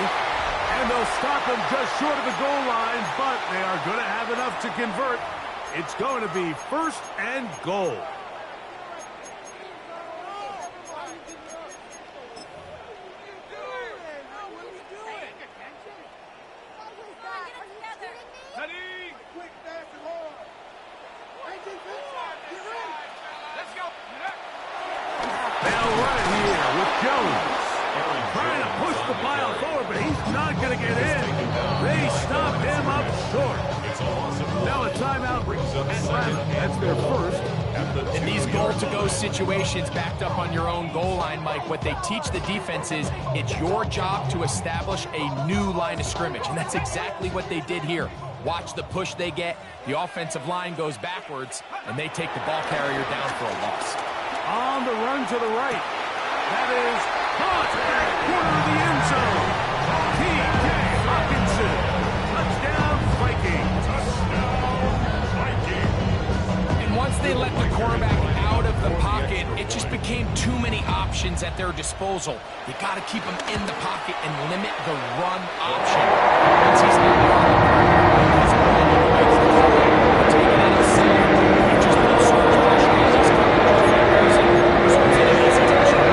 And they'll stop him just short of the goal line, but they are going to have enough to convert. It's going to be 1st and goal. In these goal-to-go situations backed up on your own goal line, Mike, what they teach the defense is it's your job to establish a new line of scrimmage, and that's exactly what they did here. Watch the push they get. The offensive line goes backwards, and they take the ball carrier down for a loss. On the run to the right. That is caught at corner of the end zone. T.J. Hawkinson. Touchdown, Vikings. Once they let the quarterback out of the pocket, it just became too many options. options at their disposal. You got to keep them in the pocket and limit the run option. Once he's not on the he's going to take it in himself. He just puts so much pressure as he's coming to defenders, and so it's an easy touchdown.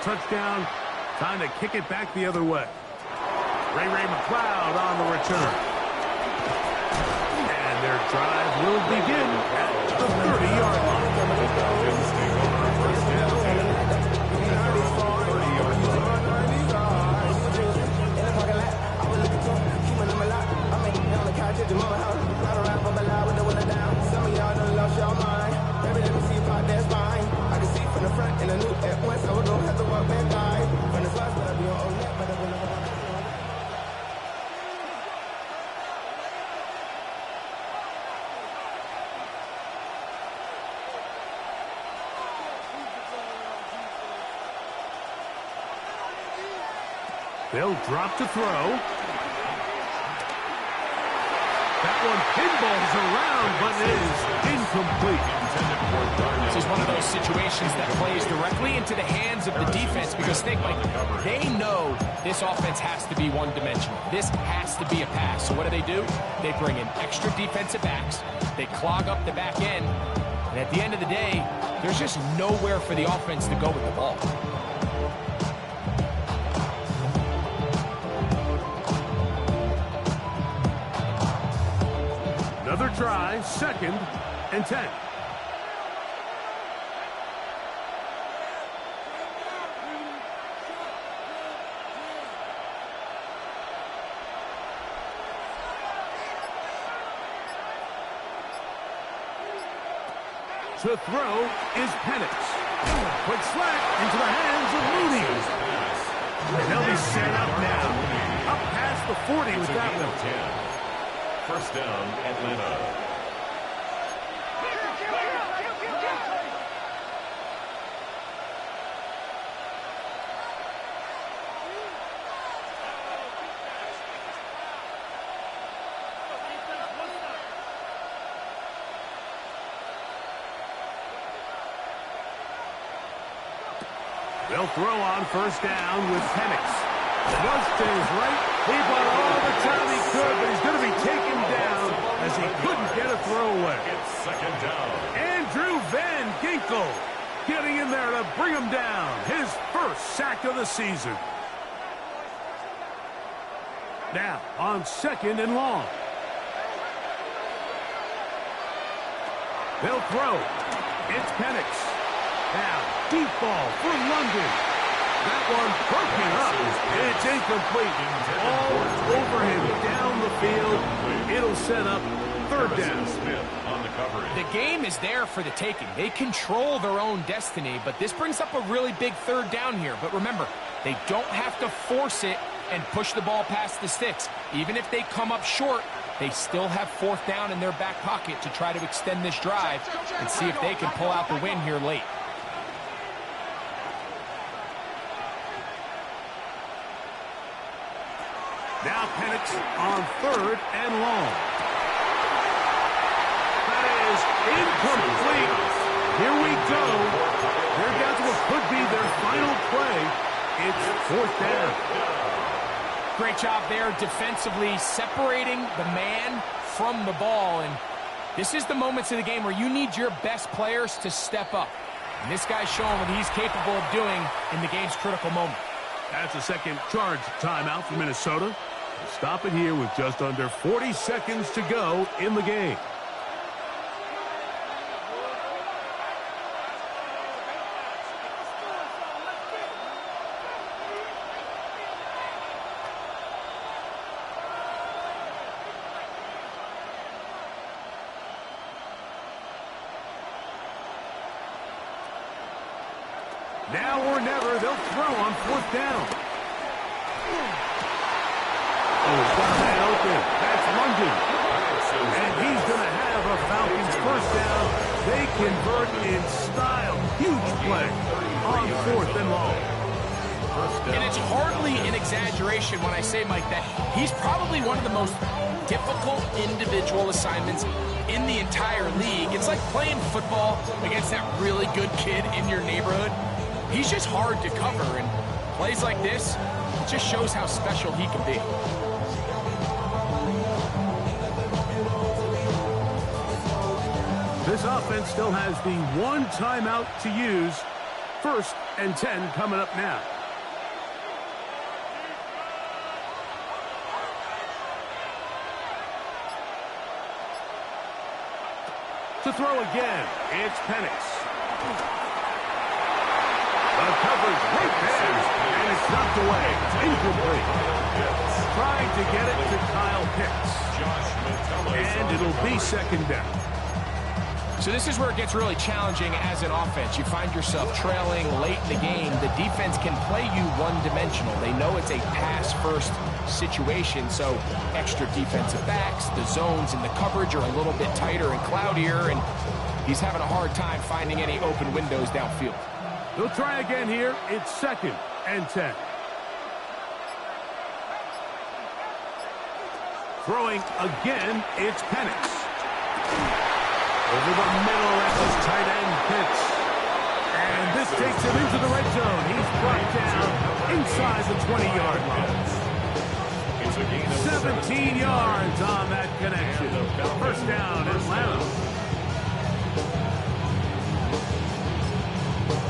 Touchdown. Time to kick it back the other way. Ray McLeod on the return. And their drive will begin at the 30-yard line. They'll drop to throw. That one pinballs around, but is incomplete. This is one of those situations that plays directly into the hands of the defense because think, like, they know this offense has to be one-dimensional. This has to be a pass. So what do? They bring in extra defensive backs. They clog up the back end. And at the end of the day, there's just nowhere for the offense to go with the ball. Another try, 2nd and 10. To throw is Penix. Quick slant into the hands of Mooney. And they'll be set up now. Up past the 40 with that one. First down, Atlanta. They'll throw on first down with Penix. Rush to his right. He bought all the time he could, but he's going to be taken down as he couldn't get a throwaway. It's 2nd down. Andrew Van Ginkel getting in there to bring him down. His first sack of the season. Now on 2nd and long. They'll throw. It's Penix. Now, deep ball for London. That one broken up. It's incomplete. All over him down the field. It'll set up 3rd down. Smith on the coverage. The game is there for the taking. They control their own destiny, but this brings up a really big 3rd down here. But remember, they don't have to force it and push the ball past the sticks. Even if they come up short, they still have 4th down in their back pocket to try to extend this drive and see if they can pull out the win here late. Now Penix on 3rd and long. That is incomplete. Here we go. They're down to what could be their final play. It's 4th down. Great job there defensively, separating the man from the ball. And this is the moments of the game where you need your best players to step up. And this guy's showing what he's capable of doing in the game's critical moment. That's a second charge timeout for Minnesota. Stop it here with just under 40 seconds to go in the game. Now or never, they'll throw on 4th down. Oh, he's got a man open. That's London. And he's going to have a Falcons first down. They convert in style. Huge play on 4th and long. first down. And it's hardly an exaggeration when I say, Mike, that he's probably one of the most difficult individual assignments in the entire league. It's like playing football against that really good kid in your neighborhood. He's just hard to cover, and plays like this, it just shows how special he can be. This offense still has the one timeout to use. 1st and 10 coming up now. To throw again, it's Penix. The coverage right there, and it's knocked away. Incomplete. Trying to get it to Kyle Pitts. And it'll be 2nd down. So this is where it gets really challenging as an offense. You find yourself trailing late in the game. The defense can play you one-dimensional. They know it's a pass-first situation, so extra defensive backs, the zones and the coverage are a little bit tighter and cloudier, and he's having a hard time finding any open windows downfield. They'll try again here. It's 2nd and 10. Throwing again, it's Penix. Over the middle, that's his tight end, Pitts. And this takes him into the red zone. He's brought down inside the 20-yard line. 17 yards on that connection. 1st down, Atlanta.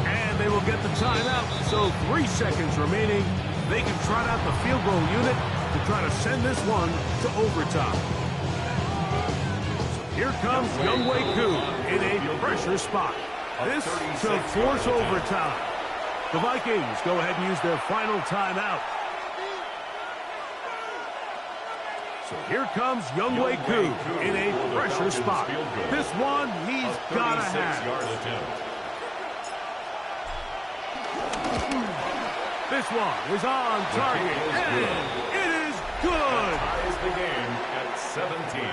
And they will get the timeout. So 3 seconds remaining. They can trot out the field goal unit to try to send this one to overtime. Here comes Younghoe Koo in a pressure spot. This to force overtime. The Vikings go ahead and use their final timeout. So here comes Younghoe Koo in a pressure spot. This one he's got to have. This one was on target, and it is good. Ties the game at 17.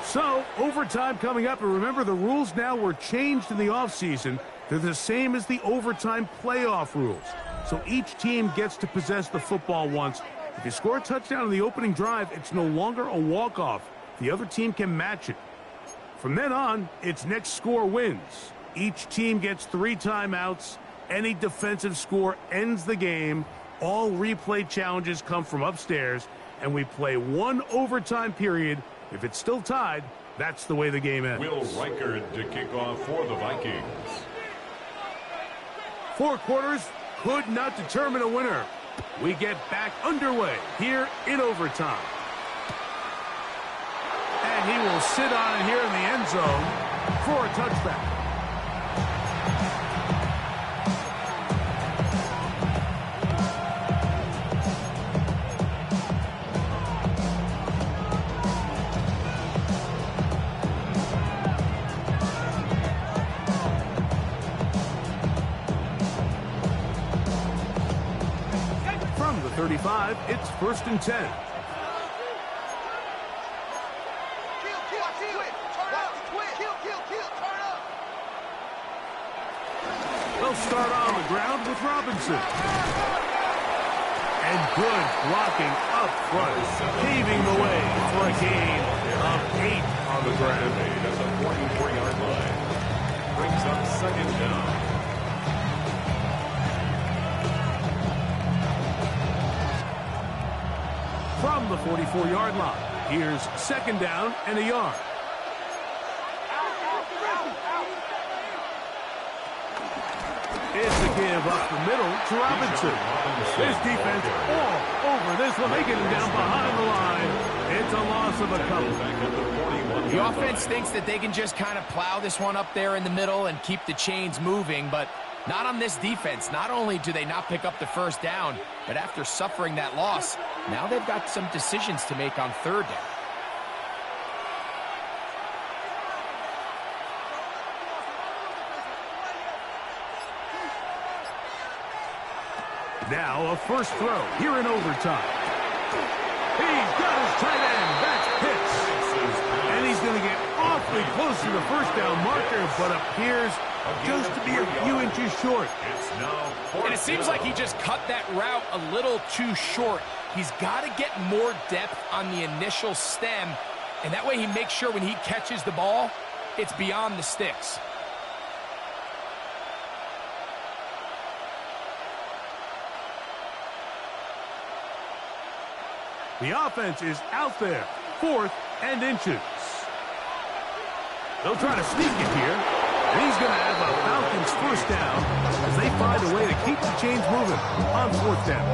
So, overtime coming up, and remember the rules now were changed in the offseason. They're the same as the overtime playoff rules. So each team gets to possess the football once. If you score a touchdown in the opening drive, it's no longer a walk-off. The other team can match it. From then on, it's next score wins. Each team gets 3 timeouts. Any defensive score ends the game. All replay challenges come from upstairs, and we play 1 overtime period. If it's still tied, that's the way the game ends. Will Reichard to kick off for the Vikings. 4 quarters could not determine a winner. We get back underway here in overtime. And he will sit on it here in the end zone for a touchback. From the 35, it's 1st and 10. They'll start on the ground with Robinson. And good blocking up front, paving the way for a gain of 8 on the ground. At the 44-yard line. Brings up 2nd down. From the 44-yard line, here's 2nd down and a yard. It's a give up the middle to Robinson. This defense all over this one. They get him down behind the line. It's a loss of a couple. The offense thinks that they can just kind of plow this one up there in the middle and keep the chains moving, but not on this defense. Not only do they not pick up the 1st down, but after suffering that loss, now they've got some decisions to make on 3rd down. Now a first throw here in overtime. He's got his tight end. That's Pitts. And he's going to get awfully close to the 1st down marker. linebacker, but appears just to be a few inches short. It's now And it seems like he just cut that route a little too short. He's got to get more depth on the initial stem, and that way he makes sure when he catches the ball, it's beyond the sticks. The offense is out there, 4th and inches. They'll try to sneak it here. And he's going to have a Falcons first down as they find a way to keep the chains moving on 4th down.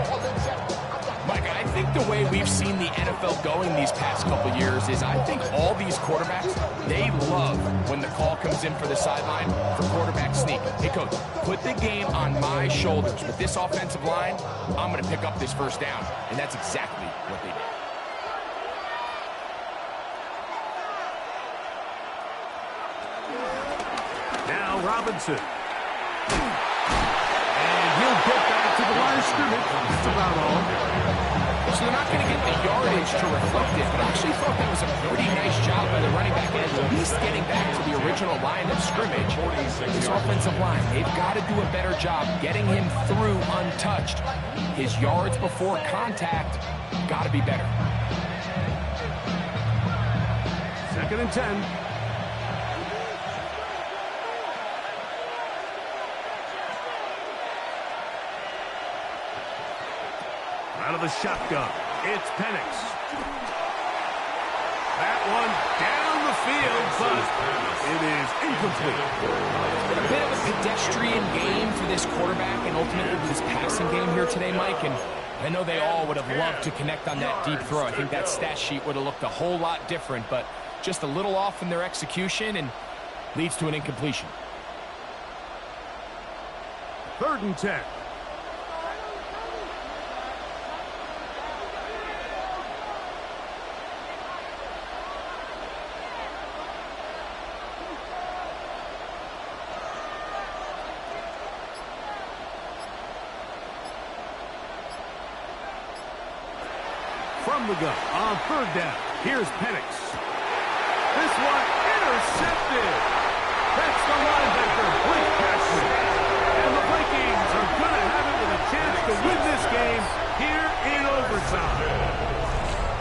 Mike, I think the way we've seen the NFL going these past couple years is I think all these quarterbacks, they love when the call comes in for the sideline for quarterback sneak. Hey, coach, put the game on my shoulders. With this offensive line, I'm going to pick up this first down. And that's exactly what they did. Now Robinson. And he'll get back to the line of scrimmage. That's about all. So they're not going to get the yardage to reflect it, but I actually thought that was a pretty nice job by the running back at least getting back to the original line of scrimmage. This offensive line, they've got to do a better job getting him through untouched. His yards before contact got to be better. 2nd and 10. Out of the shotgun, it's Penix. That one down the field, but it is incomplete. It's been a bit of a pedestrian game for this quarterback and ultimately this passing game here today, Mike. And I know they all would have loved to connect on that deep throw. I think that stat sheet would have looked a whole lot different, but just a little off in their execution and leads to an incompletion. 3rd and 10. From the gun on 3rd down. Here's Penix. This one intercepted. That's the linebacker, Blake Cashman. And the Vikings are going to have it with a chance to win this game here in overtime.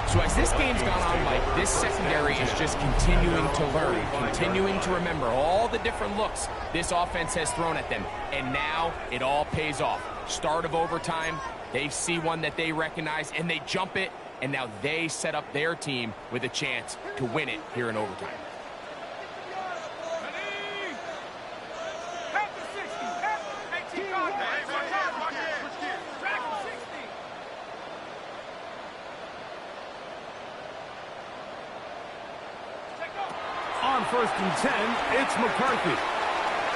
So as this game's gone on, Mike, this secondary is just continuing to learn, continuing to remember all the different looks this offense has thrown at them. And now it all pays off. Start of overtime, they see one that they recognize, and they jump it. And now they set up their team with a chance to win it here in overtime. On 1st and 10, it's McCarthy.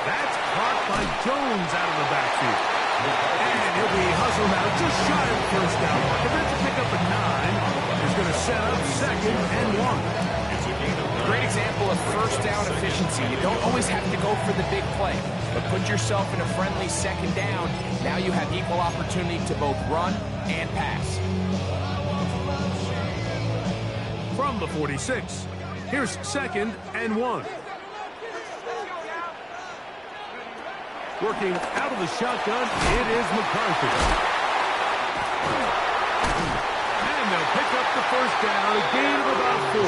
That's caught by Jones out of the backfield. And he'll be hustled out just shy of the first down mark. And then to pick up a 9 is going to set up 2nd and 1. Great example of first down efficiency. You don't always have to go for the big play, but put yourself in a friendly 2nd down. Now you have equal opportunity to both run and pass. From the 46, here's 2nd and 1. Working out of the shotgun, it is McCarthy. And they'll pick up the first down, a gain of about 4.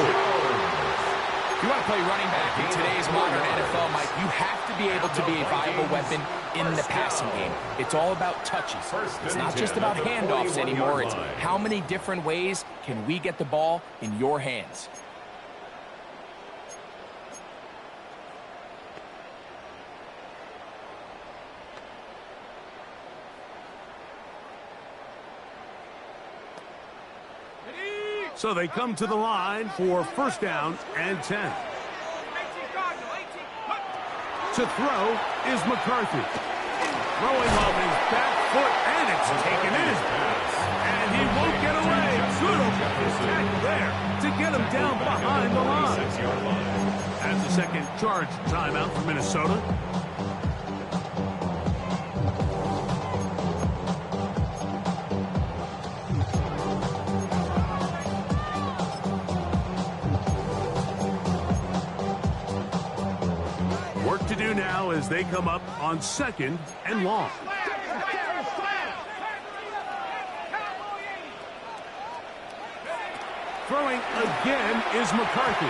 You want to play running back in today's modern NFL, Mike, you have to be able to be a viable weapon in the passing game. It's all about touches. It's not just about handoffs anymore. It's how many different ways can we get the ball in your hands. So they come to the line for 1st down and 10. To throw is McCarthy. Throwing off his back foot, and it's taken in. And he won't get away. Good open tackle there to get him down behind the line. That's the second charge timeout for Minnesota. Work to do now as they come up on 2nd and long. Throwing again is McCarthy.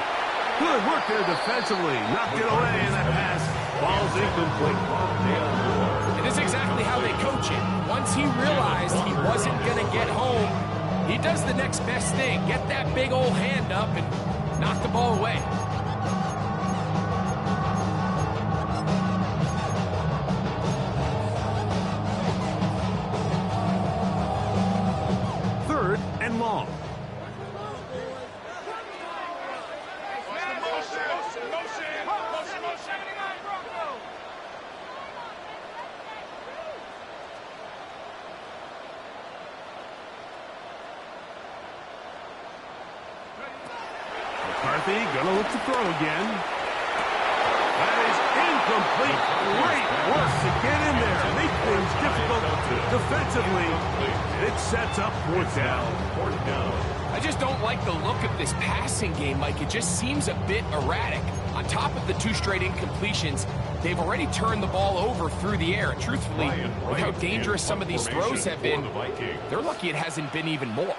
Good work there defensively. Knocked it away, and that pass falls incomplete. It is exactly how they coach it. Once he realized he wasn't going to get home, he does the next best thing. Get that big old hand up and knock the ball away. Third and long. McCarthy gonna look to throw again. That is incomplete. Great work to get in there. Make things difficult defensively. It sets up 4th down. I just don't like the look of this passing game, Mike. It just seems a bit erratic. On top of the 2 straight incompletions, they've already turned the ball over through the air. And truthfully, with how dangerous some of these throws have been, they're lucky it hasn't been even more.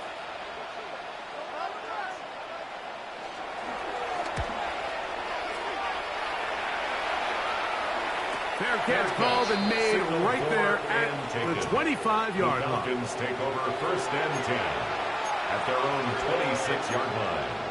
Fair catch called and made right there at the 25-yard line. Falcons take over 1st and 10 at their own 26-yard line.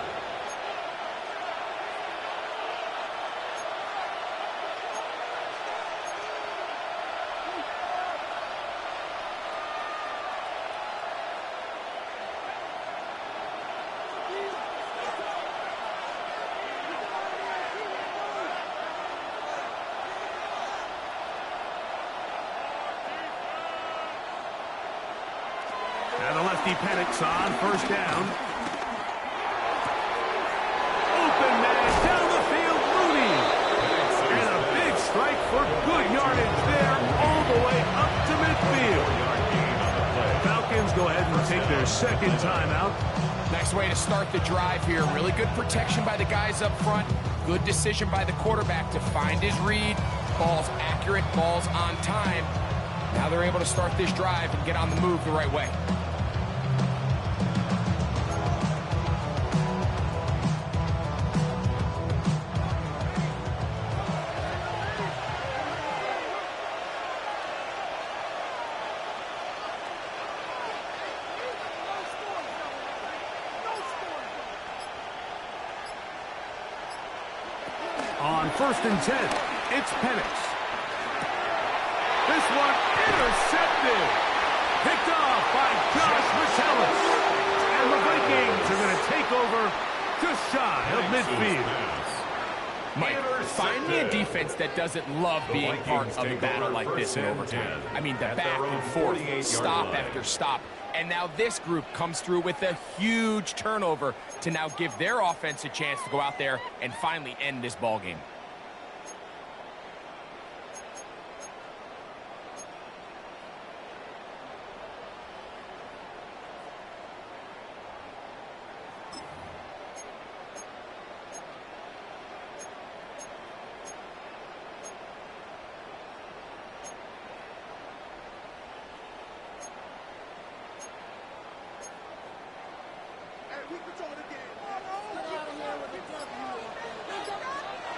And the lefty Penix on 1st down. Open man down the field, Mooney. And a big strike for good yardage there all the way up to midfield. Falcons go ahead and take their 2nd timeout. Nice way to start the drive here. Really good protection by the guys up front. Good decision by the quarterback to find his read. Ball's accurate, ball's on time. Now they're able to start this drive and get on the move the right way. On 1st and 10, it's Penix. This one intercepted. Picked off by Josh Metellus. And the Vikings are going to take over just shy of midfield. Mike, find me a defense that doesn't love being part of a battle like this in overtime. I mean, the back and forth, stop after stop. And now this group comes through with a huge turnover to now give their offense a chance to go out there and finally end this ball game.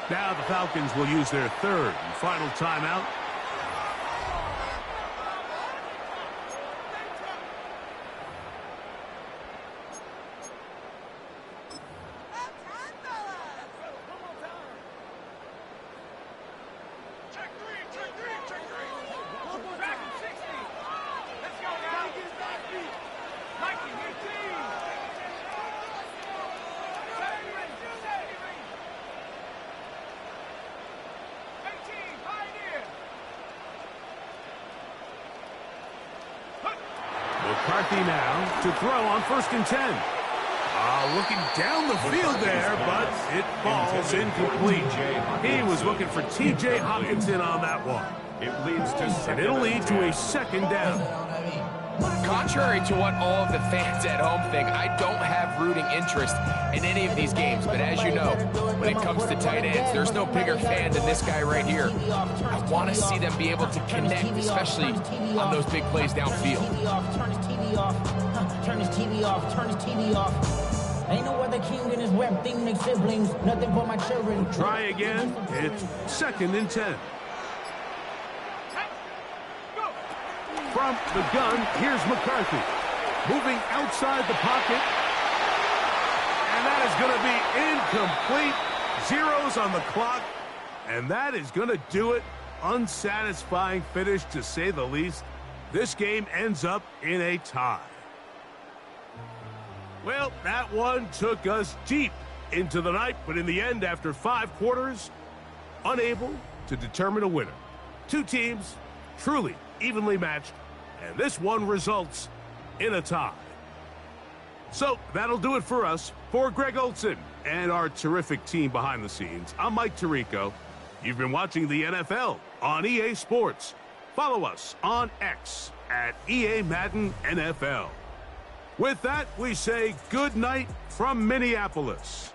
Now the Falcons will use their 3rd and final timeout. McCarthy now to throw on 1st and 10. Looking down the field there, but it falls incomplete. He was looking for T.J. Hockenson on that one. It leads to and it'll lead to a 2nd down. Contrary to what all of the fans at home think, I don't have rooting interest in any of these games. But as you know, when it comes to tight ends, there's no bigger fan than this guy right here. I want to see them be able to connect, especially on those big plays downfield. Turn his TV off. Turn his TV off. Turn his TV off. Ain't no other king in his rep thing, make siblings. Nothing for my children. Try again. It's 2nd and 10. From the gun, here's McCarthy. Moving outside the pocket. And that is going to be incomplete. Zeros on the clock. And that is going to do it. Unsatisfying finish, to say the least. This game ends up in a tie. Well, that one took us deep into the night, but in the end, after 5 quarters, unable to determine a winner. 2 teams truly evenly matched, and this one results in a tie. So that'll do it for us. For Greg Olson and our terrific team behind the scenes, I'm Mike Tirico. You've been watching the NFL on EA Sports. Follow us on X at EA Madden NFL. With that, we say good night from Minneapolis.